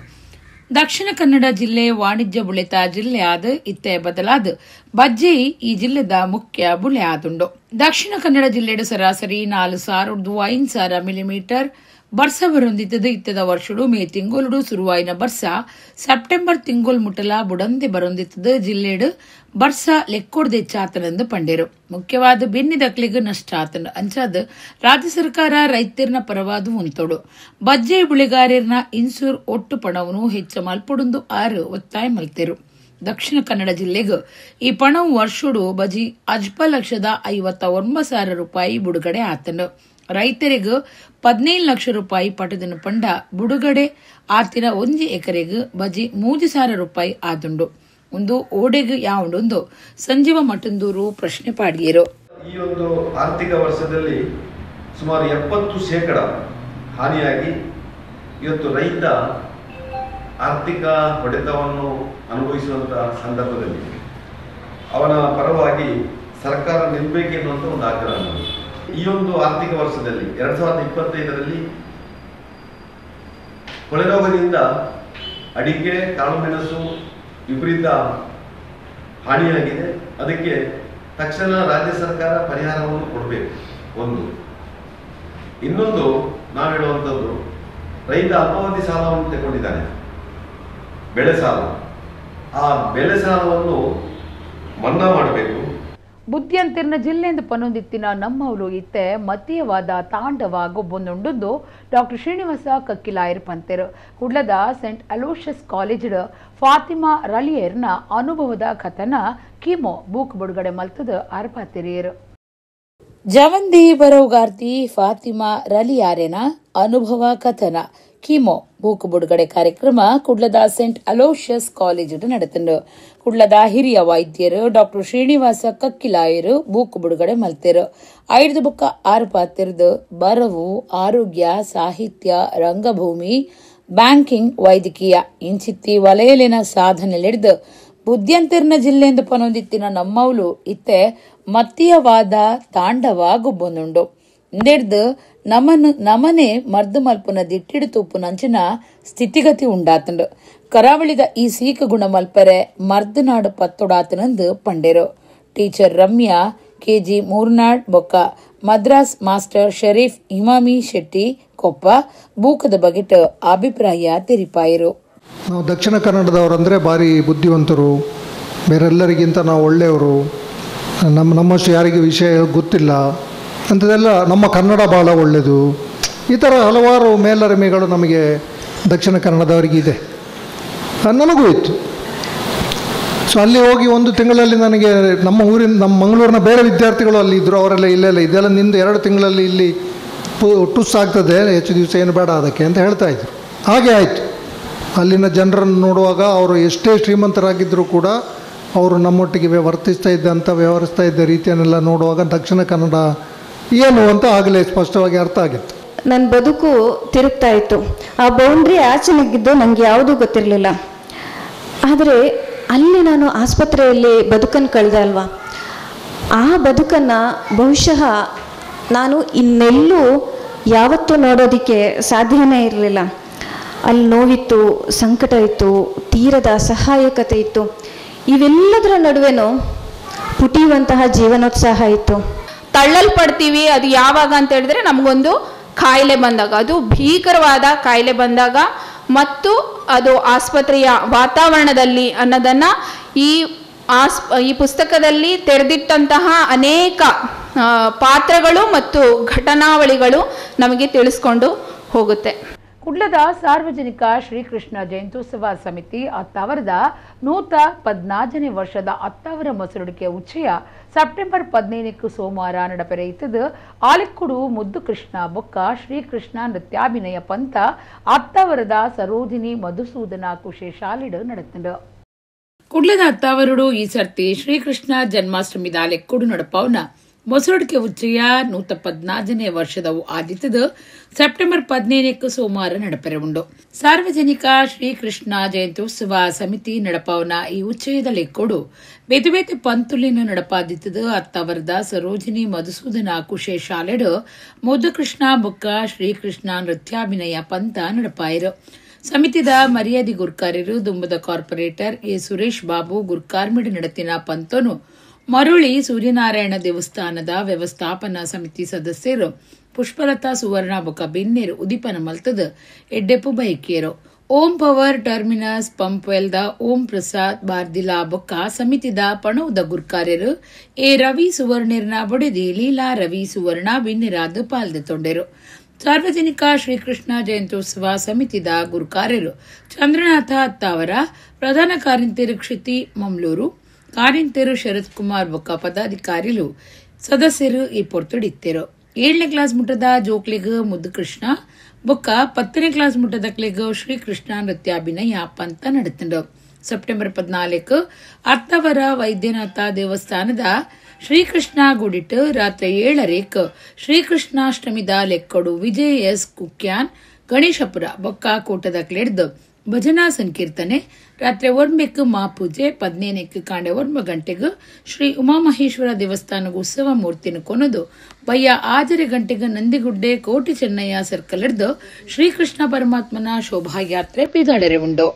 ದಕ್ಷಿಣ ಕನ್ನಡ ಜಿಲ್ಲೆ ವಾಣಿಜ್ಯ ಬುಳೆತ ಜಿಲ್ಲೆ ಆದ ಇತ್ತೆ ಬದಲಾದ ಬಜ್ಜೆ ಈ ಜಿಲ್ಲೆದ ಮುಖ್ಯ ಬುಳೆ ಆದುಂಡು. ದಕ್ಷಿಣ ಕನ್ನಡ ಜಿಲ್ಲೆಡು ಸರಾಸರಿ 4,500 ಮಿಲಿಮೀಟರ್ ಬರ್ಸ ಬರೊಂದಿತ್ತದ ಇತ್ತದ ವರ್ಷಡು ಮೇ ತಿಂಗೊಲುಡು ಸುರುವಾಯಿನ ಬರ್ಸ ಸೆಪ್ಟೆಂಬರ್ ತಿಂಗೊಲ್ ಮುಟ್ಟಲ ಬುಡಂದೆ ಬರೊಂದಿತ್ತದ ಜಿಲ್ಲೆಡು ಬರ್ಸ ಲೆಕ್ಕೊಡ್ದೆಚ್ಚಾತನೆಂದು ಪಂಡೇರು. ಮುಖ್ಯವಾದ ಬೆನ್ನಿದಕ್ಲಿಗೆ ನಷ್ಟ ಆತನ ಅಂಚಾದ ರಾಜ್ಯ ಸರ್ಕಾರ ರೈತರ್ನ ಪರವಾದ ಉಂತೋಡು ಬಜ್ಜೆ ಬುಳಿಗಾರರ್ನ ಇನ್ಸೂರ್ ಒಟ್ಟು ಪಣವನ್ನು ಹೆಚ್ಚ ಮಲ್ಪೊಡುಂದು ಆರು ಒತ್ತಾಯ ಮಲ್ತೆರು. ದಕ್ಷಿಣ ಕನ್ನಡ ಜಿಲ್ಲೆಗೆ ಈ ಪಣವು ವರ್ಷಡು ಬಜಿ 50,59,000 ರೂಪಾಯಿ ಬಿಡುಗಡೆ ಆತನು. ರೈತರಿಗೆ 15 ಲಕ್ಷ ರೂಪಾಯಿ ಪಟದನು ಪಂಡ ಬಿಡುಗಡೆ ಆತಿನ 1 ಎಕರೆಗೆ ಬಜಿ 3,000 ರೂಪಾಯಿ ಆದುಂಡು. ಒಂದು ಓಡೆಗೆ ಯಾವುಂಡೊಂದು ಸಂಜೀವ ಮಠಂದೂರು ಪ್ರಶ್ನೆ ಪಾಡಿಯರು. ಈ ಒಂದು ಆರ್ಥಿಕ ವರ್ಷದಲ್ಲಿ ಸುಮಾರು 70% ಹಾನಿಯಾಗಿ ಇವತ್ತು ರೈತ ಆರ್ಥಿಕ ಹೊಡೆತವನ್ನು ಅನುಭವಿಸುವಂತಹ ಸಂದರ್ಭದಲ್ಲಿ ಅವನ ಪರವಾಗಿ ಸರ್ಕಾರ ನಿಲ್ಲಬೇಕೆನ್ನುವಂಥ ಒಂದು ಆಗ್ರಹ. ಈ ಒಂದು ಆರ್ಥಿಕ ವರ್ಷದಲ್ಲಿ 2025ರಲ್ಲಿ ಕೊಳೆರೋಗದಿಂದ ಅಡಿಕೆ, ಕಾಳುಮೆಣಸು ವಿಪರೀತ ಹಾನಿಯಾಗಿದೆ. ಅದಕ್ಕೆ ತಕ್ಷಣ ರಾಜ್ಯ ಸರ್ಕಾರ ಪರಿಹಾರವನ್ನು ಕೊಡಬೇಕು. ಒಂದು ಇನ್ನೊಂದು ನಾವು ಹೇಳುವಂಥದ್ದು, ರೈತ ಅಲ್ಪಾವಧಿ ಸಾಲವನ್ನು ತಗೊಂಡಿದ್ದಾನೆ, ಬೆಳೆ ಸಾಲ. ಆ ಬೆಳೆ ಸಾಲವನ್ನು ಮನ್ನಾ ಮಾಡಬೇಕು. ಬುದ್ಧಿಯಂತಿರ್ನ ಜಿಲ್ಲೆಯಿಂದ ಪನೊಂದಿತ್ತಿನ ನಮ್ಮವಳು ಇತ್ತೆ ಮತೀಯವಾದ ತಾಂಡವ ಗೊಬ್ಬೊಂದುಂಡು ಡಾಕ್ಟರ್ ಶ್ರೀನಿವಾಸ ಕಕ್ಕಿಲಾಯರ್ ಪಂತೆರು ಕುಡ್ಲದ ಸೆಂಟ್ ಅಲೋಷಿಯಸ್ ಕಾಲೇಜ್ ಫಾತಿಮಾ ರಲಿಯರ್ನ ಅನುಭವದ ಕಥನ ಕೀಮೋ ಬೂಕ್ ಬಿಡುಗಡೆ ಮಲ್ತದ ಅರ್ಪಾತಿರಿಯರು. ಜವಂದಿ ಬರೋಗಾರ್ತಿ ಫಾತಿಮಾ ರಲಿಯಾರೆನ ಅನುಭವ ಕಥನ ಕೀಮೋ ಬೂಕ್ ಬಿಡುಗಡೆ ಕಾರ್ಯಕ್ರಮ ಕುಡ್ಲದ ಸೆಂಟ್ ಅಲೋಷಿಯಸ್ ಕಾಲೇಜ್ ನಡೆತಂಡು. ಕುಡ್ಲದ ಹಿರಿಯ ವೈದ್ಯರು ಡಾಕ್ಟರ್ ಶ್ರೀನಿವಾಸ ಕಕ್ಕಿಲಾಯರು ಬೂಕ್ ಬಿಡುಗಡೆ ಮಲ್ತೆರು. 5 ಬುಕ್ಕ 6 ಪಾತಿರ್ದು ಬರವು, ಆರೋಗ್ಯ, ಸಾಹಿತ್ಯ, ರಂಗಭೂಮಿ, ಬ್ಯಾಂಕಿಂಗ್, ವೈದ್ಯಕೀಯ ಇಂಚಿತ್ತಿ ವಲಯಲಿನ ಸಾಧನೆಲೆಡ್ದು ಬುದ್ಧಿಯಂತಿರ್ನ ಜಿಲ್ಲೆಯಿಂದ ಪನೊಂದಿತ್ತಿನ ನಮ್ಮವಳು ಇತ್ತೆ ಮತೀಯವಾದ ತಾಂಡವ ಗೊಬ್ಬೊಂದುಂಡು. ಇಂದೆಡ್ದು ನಮನೆ ಮರ್ದು ಮಲ್ಪುನ ದಿಟ್ಟಿಡು ತೂಪು ನಂಚಿನ ಸ್ಥಿತಿಗತಿ ಉಂಡಾತಂಡು. ಕರಾವಳಿದ ಈ ಸೀಕ ಗುಣ ಮಲ್ಪರೆ ಮರ್ದನಾಡು ಪತ್ತೊಡಾತನಂದು ಪಂಡೇರು. ಟೀಚರ್ ರಮ್ಯಾ, KG ಮೂರ್ನಾಡ್ ಬೊಕ್ಕ ಮದ್ರಾಸ್ ಮಾಸ್ಟರ್ ಶರೀಫ್ ಇಮಾಮಿ ಶೆಟ್ಟಿ ಕೊಪ್ಪ ಬೂಕದ ಬಗೆಟ್ ಅಭಿಪ್ರಾಯ ತೆರಿಪಾಯಿರು. ನಾವು ದಕ್ಷಿಣ ಕನ್ನಡದವರಂದರೆ ಭಾರಿ ಬುದ್ಧಿವಂತರು, ಬೇರೆಲ್ಲರಿಗಿಂತ ನಾವು ಒಳ್ಳೆಯವರು, ನಮ್ಮಷ್ಟು ಯಾರಿಗೆ ವಿಷಯ ಗೊತ್ತಿಲ್ಲ ಅಂಥದ್ದೆಲ್ಲ, ನಮ್ಮ ಕನ್ನಡ ಭಾಳ ಒಳ್ಳೆಯದು, ಈ ಥರ ಹಲವಾರು ಮೇಲರಿಮೆಗಳು ನಮಗೆ ದಕ್ಷಿಣ ಕನ್ನಡದವರಿಗಿದೆ. ನನಗೂ ಇತ್ತು. ಸೊ ಅಲ್ಲಿ ಹೋಗಿ 1 ತಿಂಗಳಲ್ಲಿ ನನಗೆ ನಮ್ಮ ಮಂಗಳೂರಿನ ಬೇರೆ ವಿದ್ಯಾರ್ಥಿಗಳು ಅಲ್ಲಿ ಇದ್ದರು. ಅವರೆಲ್ಲ ಇಲ್ಲೆಲ್ಲ ಇದೆಲ್ಲ ನಿಂದು 2 ತಿಂಗಳಲ್ಲಿ ಇಲ್ಲಿ ಟುಸ್ ಆಗ್ತದೆ, ಹೆಚ್ಚು ದಿವಸ ಏನು ಬೇಡ ಅದಕ್ಕೆ ಅಂತ ಹೇಳ್ತಾಯಿದ್ರು. ಹಾಗೆ ಆಯಿತು. ಅಲ್ಲಿನ ಜನರನ್ನು ನೋಡುವಾಗ ಅವರು ಎಷ್ಟೇ ಶ್ರೀಮಂತರಾಗಿದ್ದರೂ ಕೂಡ ಅವರು ನಮ್ಮೊಟ್ಟಿಗೆ ವ್ಯವಹರಿಸ್ತಾ ಇದ್ದ ರೀತಿಯನ್ನೆಲ್ಲ ನೋಡುವಾಗ ದಕ್ಷಿಣ ಕನ್ನಡ ಏನು ಅಂತ ಆಗಲೇ ಸ್ಪಷ್ಟವಾಗಿ ಅರ್ಥ ಆಗಿತ್ತು. ನನ್ನ ಬದುಕು ತಿರುಗ್ತಾ ಇತ್ತು. ಆ ಬೌಂಡ್ರಿ ಆಚೆ ನುಗ್ಗಿದ್ದು ನನಗೆ ಯಾವುದೂ ಗೊತ್ತಿರಲಿಲ್ಲ. ಆದರೆ ಅಲ್ಲಿ ನಾನು ಆಸ್ಪತ್ರೆಯಲ್ಲಿ ಬದುಕನ್ನು ಕಳೆದೆ ಅಲ್ವಾ, ಆ ಬದುಕನ್ನು ಬಹುಶಃ ನಾನು ಇನ್ನೆಲ್ಲೂ ಯಾವತ್ತೂ ನೋಡೋದಕ್ಕೆ ಸಾಧ್ಯನೇ ಇರಲಿಲ್ಲ. ಅಲ್ಲಿ ನೋವಿತ್ತು, ಸಂಕಟ ಇತ್ತು, ತೀರದ ಅಸಹಾಯಕತೆ ಇತ್ತು. ಇವೆಲ್ಲದರ ನಡುವೆನೂ ಪುಟಿಯುವಂತಹ ಜೀವನೋತ್ಸಾಹ ಇತ್ತು. ತಳ್ಳಲ್ಪಡ್ತೀವಿ. ಅದು ಯಾವಾಗ ಅಂತ ಹೇಳಿದ್ರೆ ನಮಗೊಂದು ಕಾಯಿಲೆ ಬಂದಾಗ, ಅದು ಭೀಕರವಾದ ಕಾಯಿಲೆ ಬಂದಾಗ, ಮತ್ತು ಅದು ಆಸ್ಪತ್ರೆಯ ವಾತಾವರಣದಲ್ಲಿ ಅನ್ನೋದನ್ನು ಈ ಪುಸ್ತಕದಲ್ಲಿ ತೆರೆದಿಟ್ಟಂತಹ ಅನೇಕ ಪಾತ್ರಗಳು ಮತ್ತು ಘಟನಾವಳಿಗಳು ನಮಗೆ ತಿಳಿಸ್ಕೊಂಡು ಹೋಗುತ್ತೆ. ಕುಡ್ಲದ ಸಾರ್ವಜನಿಕ ಶ್ರೀಕೃಷ್ಣ ಜಯಂತ್ಯೋತ್ಸವ ಸಮಿತಿ ಅತ್ತಾವರದ 114ನೇ ವರ್ಷದ ಅತ್ತಾವರ ಮೊಸರುಡಿಕೆ ಉಚ್ಚಯ ಸೆಪ್ಟೆಂಬರ್ 15 ಸೋಮವಾರ ನಡಪೆರೆಯಿತದು. ಆಲಿಕ್ಕುಡು ಮುದ್ದು ಕೃಷ್ಣ ಬೊಕ್ಕ ಶ್ರೀಕೃಷ್ಣ ನೃತ್ಯಾಭಿನಯ ಪಂಥ ಅತ್ತಾವರದ ಸರೋಜಿನಿ ಮಧುಸೂದನ ಕುಶೆ ಶಾಲಿಡು ನಡೆತಂಡು. ಕುಡ್ಲದ ಅತ್ತಾವರುಡು ಈ ಸರ್ತಿ ಶ್ರೀಕೃಷ್ಣ ಜನ್ಮಾಷ್ಟಮಿ ಆಲಿಕ್ಕುಡು ನಡಪವನ ಮೊಸರುಡಿಕೆ ಉಚ್ಚಯ 114ನೇ ವರ್ಷದವು ಆದಿತ್ಯದ ಸೆಪ್ಟೆಂಬರ್ 15 ಸೋಮವಾರ ನಡಪೆರೆ ಉಂಡು. ಸಾರ್ವಜನಿಕ ಶ್ರೀಕೃಷ್ಣ ಜಯಂತ್ಯೋತ್ಸವ ಸಮಿತಿ ನಡಪವನ ಈ ಉಚ್ಚಯದ ಲೆಕ್ಕೊಡು ಬೇತೆ ಬೇತೆ ಪಂತುಲಿನ ನಡಪಾದಿತ್ತದ ಅತ್ತಾವರದ ಸರೋಜಿನಿ ಮಧುಸೂದನ ಕುಶೆ ಶಾಲೆಡು ಮುದ್ದುಕೃಷ್ಣ ಬೊಕ್ಕ ಶ್ರೀಕೃಷ್ಣ ನೃತ್ಯಾಭಿನಯ ಪಂಥ ನಡಪಾಯಿರು. ಸಮಿತಿದ ಮರ್ಯಾದಿ ಗುರ್ಕಾರ್ಯರು ದುಂಬದ ಕಾರ್ಪೊರೇಟರ್ ಎ ಸುರೇಶ್ ಬಾಬು ಗುರ್ಕಾರ್ಮಿಡ್ ನಡತಿನ ಪಂತನು ಮರುಳಿ ಸೂರ್ಯನಾರಾಯಣ ದೇವಸ್ಥಾನದ ವ್ಯವಸ್ಥಾಪನಾ ಸಮಿತಿ ಸದಸ್ಯರು ಪುಷ್ಪಲತಾ ಸುವರ್ಣ ಬೊಕ ಬೆನ್ನೇರು ಉದಿಪನ ಮಲ್ತದ ಎಡ್ಡೆಪ್ಪು ಬೈಕೇರು. ಓಂ ಪವರ್ ಟರ್ಮಿನಸ್ ಪಂಪ್ವೆಲ್ದ ಓಂ ಪ್ರಸಾದ್ ಬಾರ್ದಿಲಾ ಬೊಕ್ಕ ಸಮಿತಿದ ಪಣವುದ ಗುರ್ಕಾರ್ಯರು ಎ ರವಿ ಸುವರ್ಣಿರ್ನ ಬೊಡೆದಿ ಲೀಲಾ ರವಿ ಸುವರ್ಣ ಬೆನ್ನಿರಾದ ಪಾಲ್ದೆ ತೊಂಡೆರು. ಸಾರ್ವಜನಿಕ ಶ್ರೀಕೃಷ್ಣ ಜಯಂತ್ಯೋತ್ಸವ ಸಮಿತಿದ ಗುರುಕಾರ್ಯರು ಚಂದ್ರನಾಥ ಅತ್ತಾವರ, ಪ್ರಧಾನ ಕಾರ್ಯಂತರು ಕ್ಷಿತಿ ಮಮ್ಲೂರು, ಕಾರ್ಯಂತರು ಶರತ್ ಕುಮಾರ್ ಬೊಕ್ಕ ಪದಾಧಿಕಾರಿಗಳು ಸದಸ್ಯರು ಈ ಪೊರ್ತುಡಿತ್ತರು. 7ನೇ ಕ್ಲಾಸ್ ಮುಟ್ಟದ ಜೋಕ್ಲಿಗ ಮುದ್ದುಕೃಷ್ಣ ಬೊಕ್ಕ 10ನೇ ಕ್ಲಾಸ್ ಮುಟ್ಟದಕ್ಲಿಗ ಶ್ರೀಕೃಷ್ಣ ನೃತ್ಯಾಭಿನಯ ಪಂತ ನಡೆತಂಡು. ಸೆಪ್ಟೆಂಬರ್ 14 ಅತ್ತವರ ವೈದ್ಯನಾಥ ದೇವಸ್ಥಾನದ ಶ್ರೀಕೃಷ್ಣ ಗುಡಿಟ್ ರಾತ್ರಿ 7 ಶ್ರೀಕೃಷ್ಣಾಷ್ಟಮಿದ ಲೆಕ್ಕಡು ವಿಜಯ್ ಎಸ್ ಕುಕ್ಯಾನ್ ಗಣೇಶಪುರ ಬೊಕ್ಕ ಕೋಟದಕ್ಲೆಡ್ದು ಭಜನಾ ಸಂಕೀರ್ತನೆ ರಾತ್ರಿ 1 ಮಹಾಪೂಜೆ 15 ಕಾಂಡೆ 1 ಗಂಟೆಗೆ ಶ್ರೀ ಉಮಾಮಹೇಶ್ವರ ದೇವಸ್ಥಾನದ ಉತ್ಸವ ಮೂರ್ತಿನ ಕೊನದು ಬಯ್ಯ 6 ಗಂಟೆಗೆ ನಂದಿಗುಡ್ಡೆ ಕೋಟಿ ಚೆನ್ನಯ್ಯ ಸರ್ಕಲ್ ಹಿಡಿದು ಶ್ರೀಕೃಷ್ಣ ಪರಮಾತ್ಮನ ಶೋಭಾಯಾತ್ರೆ ಬೀದಾಡರೆ ಉಂಡು.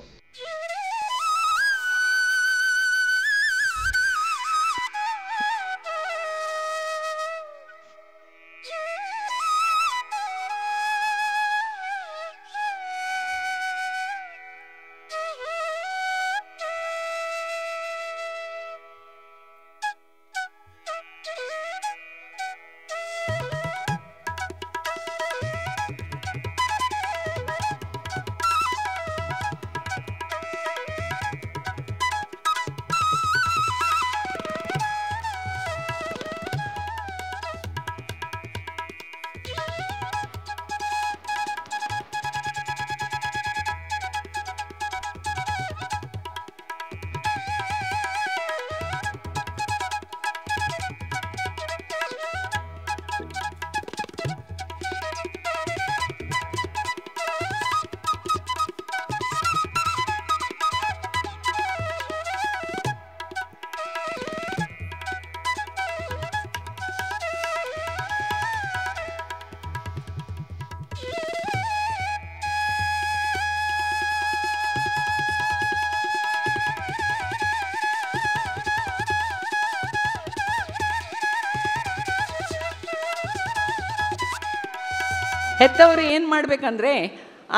ಹೆತ್ತವರು ಏನು ಮಾಡಬೇಕಂದ್ರೆ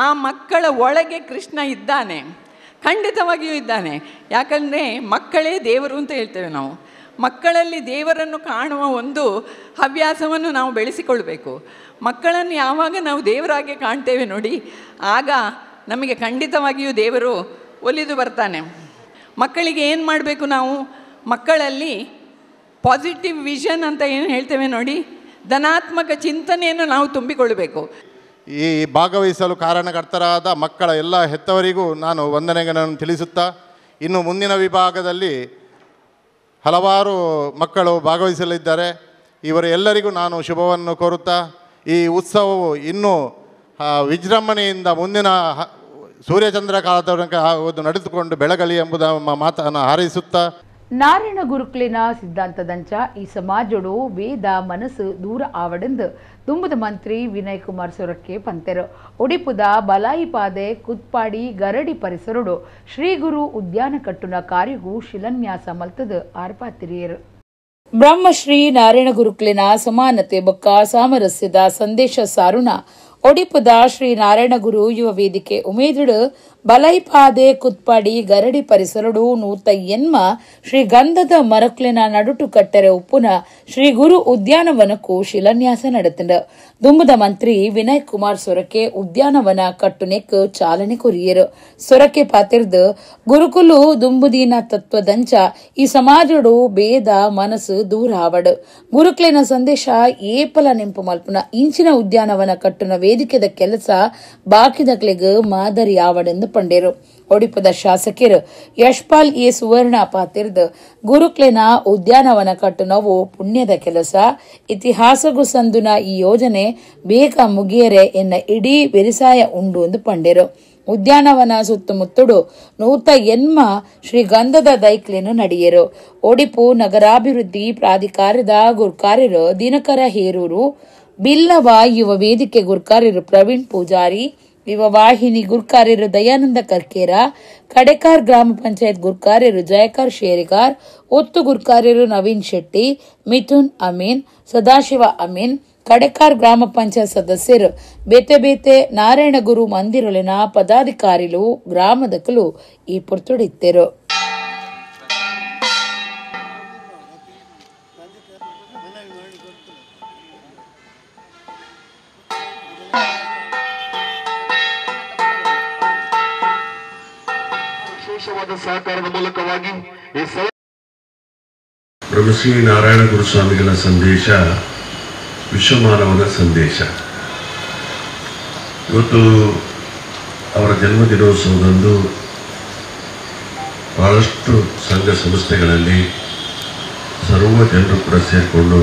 ಆ ಮಕ್ಕಳ ಒಳಗೆ ಕೃಷ್ಣ ಇದ್ದಾನೆ, ಖಂಡಿತವಾಗಿಯೂ ಇದ್ದಾನೆ. ಯಾಕಂದರೆ ಮಕ್ಕಳೇ ದೇವರು ಅಂತ ಹೇಳ್ತೇವೆ ನಾವು. ಮಕ್ಕಳಲ್ಲಿ ದೇವರನ್ನು ಕಾಣುವ ಒಂದು ಹವ್ಯಾಸವನ್ನು ನಾವು ಬೆಳೆಸಿಕೊಳ್ಬೇಕು. ಮಕ್ಕಳನ್ನು ಯಾವಾಗ ನಾವು ದೇವರಾಗೆ ಕಾಣ್ತೇವೆ ನೋಡಿ, ಆಗ ನಮಗೆ ಖಂಡಿತವಾಗಿಯೂ ದೇವರು ಒಲಿದು ಬರ್ತಾನೆ. ಮಕ್ಕಳಿಗೆ ಏನು ಮಾಡಬೇಕು ನಾವು? ಮಕ್ಕಳಲ್ಲಿ ಪಾಸಿಟಿವ್ ವಿಷನ್ ಅಂತ ಏನು ಹೇಳ್ತೇವೆ ನೋಡಿ, ಧನಾತ್ಮಕ ಚಿಂತನೆಯನ್ನು ನಾವು ತುಂಬಿಕೊಳ್ಳಬೇಕು. ಈ ಭಾಗವಹಿಸಲು ಕಾರಣಕರ್ತರಾದ ಮಕ್ಕಳ ಎಲ್ಲ ಹೆತ್ತವರಿಗೂ ನಾನು ವಂದನೆಗಳನ್ನು ತಿಳಿಸುತ್ತಾ, ಇನ್ನು ಮುಂದಿನ ವಿಭಾಗದಲ್ಲಿ ಹಲವಾರು ಮಕ್ಕಳು ಭಾಗವಹಿಸಲಿದ್ದಾರೆ. ಇವರೆಲ್ಲರಿಗೂ ನಾನು ಶುಭವನ್ನು ಕೋರುತ್ತಾ, ಈ ಉತ್ಸವವು ಇನ್ನೂ ವಿಜೃಂಭಣೆಯಿಂದ ಮುಂದಿನ ಸೂರ್ಯಚಂದ್ರ ಕಾಲದ ತನಕ ನಡೆದುಕೊಂಡು ಬೆಳಗಲಿ ಎಂಬುದ ಮಾತನ್ನು ಹಾರೈಸುತ್ತಾ, ನಾರಾಯಣ ಗುರುಕುಲಿನ ಸಿದ್ಧಾಂತದಂಚ ಈ ಸಮಾಜಡು ವೇದ ಮನಸ್ಸು ದೂರ ಆವಡೆಂದು ದುಂಬದ ಮಂತ್ರಿ ವಿನಯ್ ಕುಮಾರ್ ಸೊರಕ್ಕೆ ಪಂತೆರು. ಒಡಿಪುದ ಬಲಾಯಿ ಪಾದೆ ಕುತ್ಪಾಡಿ ಗರಡಿ ಪರಿಸರಡು ಶ್ರೀ ಗುರು ಉದ್ಯಾನ ಕಟ್ಟುನ ಕಾರ್ಯಗೂ ಶಿಲಾನ್ಯಾಸ ಮಲ್ತದ ಆರ್ಪಾತಿರಿಯರು. ಬ್ರಹ್ಮಶ್ರೀ ನಾರಾಯಣ ಗುರುಕುಲಿನ ಸಮಾನತೆ ಬೊಕ್ಕ ಸಾಮರಸ್ಯದ ಸಂದೇಶ ಸಾರುಣ ಒಡಿಪುದ ಶ್ರೀ ನಾರಾಯಣ ಗುರು ಯುವ ವೇದಿಕೆ ಉಮೇದುಡು ಬಲೈಪಾದೆ ಕುತ್ಪಾಡಿ ಗರಡಿ ಪರಿಸರಡು ನೂತ ಎನ್ಮ ಶ್ರೀ ಗಂಧದ ಮರಕ್ಲಿನ ನಡುಟು ಕಟ್ಟರೆ ಉಪ್ಪುನ ಶ್ರೀ ಗುರು ಉದ್ಯಾನವನಕ್ಕೂ ಶಿಲಾನ್ಯಾಸ ನಡೆತಂಡ. ದುಂಬದ ಮಂತ್ರಿ ವಿನಯ್ ಕುಮಾರ್ ಸೊರಕೆ ಉದ್ಯಾನವನ ಕಟ್ಟುನೆಕ್ ಚಾಲನೆ ಕೊರಿಯರು. ಸೊರಕೆ ಪಾತಿರ್ದು ಗುರುಕುಲು ದುಂಬುದೀನ ತತ್ವದಂಚ ಈ ಸಮಾಜಡು ಬೇದ ಮನಸ್ಸು ದೂರ ಆವಡು ಗುರುಕ್ಲಿನ ಸಂದೇಶ ಏಪಲ ನೆಂಪು ಮಲ್ಪುನ ಇಂಚಿನ ಉದ್ಯಾನವನ ಕಟ್ಟುನ ವೇದಿಕೆದ ಕೆಲಸ ಬಾಕಿದಕ್ಲೆಗ್ ಮಾದರಿ ಆವಡೆಂದು ಪಂಡೇರು. ಒಡಿಪದ ಶಾಸಕರು ಯಶ್ಪಾಲ್ ಎ ಸುವರ್ಣ ಪಾತಿರ್ದು ಗುರುಕ್ಲೆನ ಉದ್ಯಾನವನ ಕಟ್ಟುನವು ಪುಣ್ಯದ ಕೆಲಸ, ಇತಿಹಾಸಗೂ ಸಂದುನ ಈ ಯೋಜನೆ ಬೇಗ ಮುಗಿಯರೆ ಎನ್ನ ಇಡೀ ವ್ಯವಸಾಯ ಉಂಡು ಎಂದು ಪಂಡೇರು. ಉದ್ಯಾನವನ ಸುತ್ತಮುತ್ತಡು ನೂತ ಎನ್ಮ ಶ್ರೀಗಂಧದ ದೈಕ್ಲೇನು ನಡೆಯರು. ಒಡಿಪು ನಗರಾಭಿವೃದ್ಧಿ ಪ್ರಾಧಿಕಾರದ ಗುರ್ಕಾರ್ಯರು ದಿನಕರ ಹೇರೂರು, ಬಿಲ್ಲವ ಯುವ ವೇದಿಕೆ ಗುರ್ಕಾರ್ಯರು ಪ್ರವೀಣ್ ಪೂಜಾರಿ, ವಿವವಾಹಿನಿ ಗುರ್ಕಾರ್ಯರು ದಯಾನಂದ ಕರ್ಕೇರ, ಕಡೆಕಾರ್ ಗ್ರಾಮ ಪಂಚಾಯತ್ ಗುರ್ಕಾರ್ಯರು ಜಯಕಾರ್ ಶೇರಿಗಾರ್, ಒತ್ತು ಗುರ್ಕಾರ್ಯರು ನವೀನ್ ಶೆಟ್ಟಿ, ಮಿಥುನ್ ಅಮೀನ್, ಸದಾಶಿವ ಅಮೀನ್, ಕಡೆಕಾರ್ ಗ್ರಾಮ ಪಂಚಾಯತ್ ಸದಸ್ಯರು ಬೇತೆ ಬೇತೆ ನಾರಾಯಣಗುರು ಮಂದಿರೊಲಿನ ಪದಾಧಿಕಾರಿಗಳು ಗ್ರಾಮದಕಲು ಈ ಪೊರ್ತುಡಿತ್ತರು. ವಿಶೇಷವಾದ ಸಹಕಾರದ ಮೂಲಕವಾಗಿ ಬ್ರಹ್ಮಶ್ರೀ ನಾರಾಯಣ ಗುರುಸ್ವಾಮಿಗಳ ಸಂದೇಶ ವಿಶ್ವಮಾನವನ ಸಂದೇಶ. ಇವತ್ತು ಅವರ ಜನ್ಮದಿನೋತ್ಸವದಂದು ಬಹಳಷ್ಟು ಸಂಘ ಸಂಸ್ಥೆಗಳಲ್ಲಿ ಸರ್ವ ಜನರು ಕೂಡ ಸೇರಿಕೊಂಡು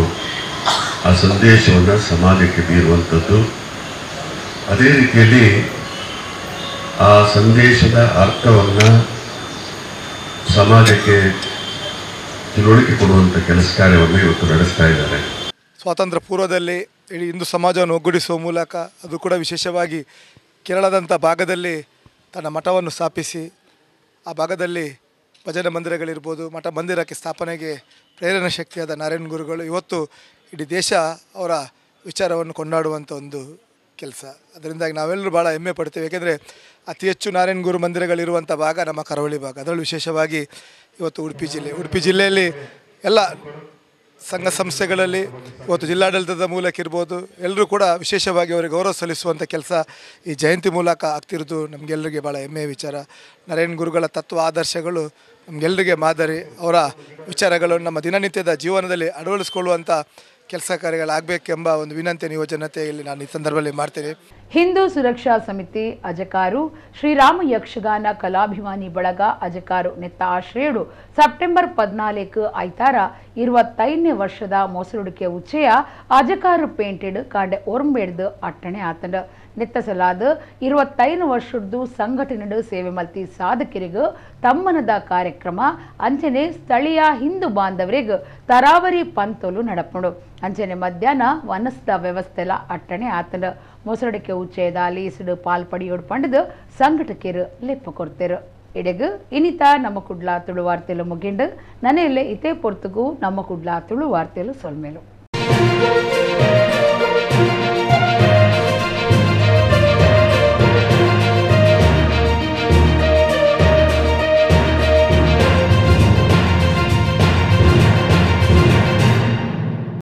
ಆ ಸಂದೇಶವನ್ನು ಸಮಾಜಕ್ಕೆ ಬೀರುವಂಥದ್ದು. ಅದೇ ರೀತಿಯಲ್ಲಿ ಆ ಸಂದೇಶದ ಅರ್ಥವನ್ನು ಸಮಾಜಕ್ಕೆ ತಿಳುವಳಿಕೆ ಕೊಡುವಂಥ ಕೆಲಸ ಕಾರ್ಯವನ್ನು ಇವತ್ತು ನಡೆಸ್ತಾ ಇದ್ದಾರೆ. ಸ್ವಾತಂತ್ರ್ಯ ಪೂರ್ವದಲ್ಲಿ ಇಡೀ ಹಿಂದೂ ಸಮಾಜವನ್ನು ಒಗ್ಗೂಡಿಸುವ ಮೂಲಕ ಅದು ಕೂಡ ವಿಶೇಷವಾಗಿ ಕೇರಳದಂಥ ಭಾಗದಲ್ಲಿ ತನ್ನ ಮಠವನ್ನು ಸ್ಥಾಪಿಸಿ ಆ ಭಾಗದಲ್ಲಿ ಭಜನೆ ಮಂದಿರಗಳಿರ್ಬೋದು, ಮಠ ಮಂದಿರಕ್ಕೆ ಸ್ಥಾಪನೆಗೆ ಪ್ರೇರಣಾ ಶಕ್ತಿಯಾದ ನಾರಾಯಣ ಗುರುಗಳು ಇವತ್ತು ಇಡೀ ದೇಶ ಅವರ ವಿಚಾರವನ್ನು ಕೊಂಡಾಡುವಂಥ ಒಂದು ಕೆಲಸ. ಅದರಿಂದಾಗಿ ನಾವೆಲ್ಲರೂ ಭಾಳ ಹೆಮ್ಮೆ ಪಡ್ತೇವೆ. ಏಕೆಂದರೆ ಅತಿ ಹೆಚ್ಚು ನಾರಾಯಣ ಗುರು ಮಂದಿರಗಳಿರುವಂಥ ಭಾಗ ನಮ್ಮ ಕರಾವಳಿ ಭಾಗ. ಅದರಲ್ಲೂ ವಿಶೇಷವಾಗಿ ಇವತ್ತು ಉಡುಪಿ ಜಿಲ್ಲೆಯಲ್ಲಿ ಎಲ್ಲ ಸಂಘ ಸಂಸ್ಥೆಗಳಲ್ಲಿ ಇವತ್ತು ಜಿಲ್ಲಾಡಳಿತದ ಮೂಲಕ ಇರ್ಬೋದು ಎಲ್ಲರೂ ಕೂಡ ವಿಶೇಷವಾಗಿ ಅವರಿಗೆ ಗೌರವ ಸಲ್ಲಿಸುವಂಥ ಕೆಲಸ ಈ ಜಯಂತಿ ಮೂಲಕ ಆಗ್ತಿರೋದು ನಮಗೆಲ್ಲರಿಗೆ ಭಾಳ ಹೆಮ್ಮೆಯ ವಿಚಾರ. ನಾರಾಯಣ ಗುರುಗಳ ತತ್ವ ಆದರ್ಶಗಳು ನಮಗೆಲ್ಲರಿಗೆ ಮಾದರಿ. ಅವರ ವಿಚಾರಗಳನ್ನು ನಮ್ಮ ದಿನನಿತ್ಯದ ಜೀವನದಲ್ಲಿ ಅಳವಡಿಸಿಕೊಳ್ಳುವಂಥ ಕೆಲಸ ಕಾರ್ಯಗಳಾಗಬೇಕೆಂಬ ಒಂದು ವಿನಂತಿಯನ್ನು ಯುವ ಜನತೆಯಲ್ಲಿ ನಾನು ಈ ಸಂದರ್ಭದಲ್ಲಿ ಮಾಡ್ತೇನೆ. ಹಿಂದೂ ಸುರಕ್ಷಾ ಸಮಿತಿ ಅಜಕಾರು ಶ್ರೀರಾಮ ಯಕ್ಷಗಾನ ಕಲಾಭಿಮಾನಿ ಬಳಗ ಅಜಕಾರು ನೆತ್ತ ಆಶ್ರಯಡು ಸೆಪ್ಟೆಂಬರ್ 14 ಐತಾರ 25ನೇ ವರ್ಷದ ಮೊಸರುಡಿಕೆ ಉಚ್ಚೆಯ ಅಜಕಾರು ಪೇಂಟೆಡ್ ಕಾಂಡೆ ಓರ್ಂಬೇಡ್ದು ಅಟ್ಟಣೆ ಆತಂಡ ನೆತ್ತಸಲಾದ 25 ವರ್ಷದ್ದು ಸಂಘಟನೆಡು ಸೇವೆ ಮಲ್ತಿ ಸಾಧಕರಿಗೂ ತಮ್ಮನದ ಕಾರ್ಯಕ್ರಮ ಅಂಚನೆ ಸ್ಥಳೀಯ ಹಿಂದೂ ಬಾಂಧವರಿಗೆ ತರಾವರಿ ಪಂತೋಲು ನಡಪಡು ಅಂಚನೆ ಮಧ್ಯಾಹ್ನ ವನಸ್ದ ವ್ಯವಸ್ಥೆಲ ಅಟ್ಟಣೆ ಆತಂಡ ಮೊಸರುಡಿಕೆ ಉಚ್ಚೆಯದ ಲೀಸಡು ಪಾಲ್ಪಡಿಯೋಡು ಪಂಡದು ಸಂಘಟಕರು ಲೆಪ್ಪ ಕೊಡ್ತೇರು. ಇಡೆಗು ಇನಿತ ನಮ್ಮ ಕುಡ್ಲ ತುಳು ವಾರ್ತೆಲು ಮುಗಿಂಡು ನನೆಯಲ್ಲೇ ಇತೇ ಪೊರ್ತುಗೂ ನಮ್ಮ ಕುಡ್ಲ ತುಳು ವಾರ್ತೆಲು ಸೊಲ್ಮೇಲು.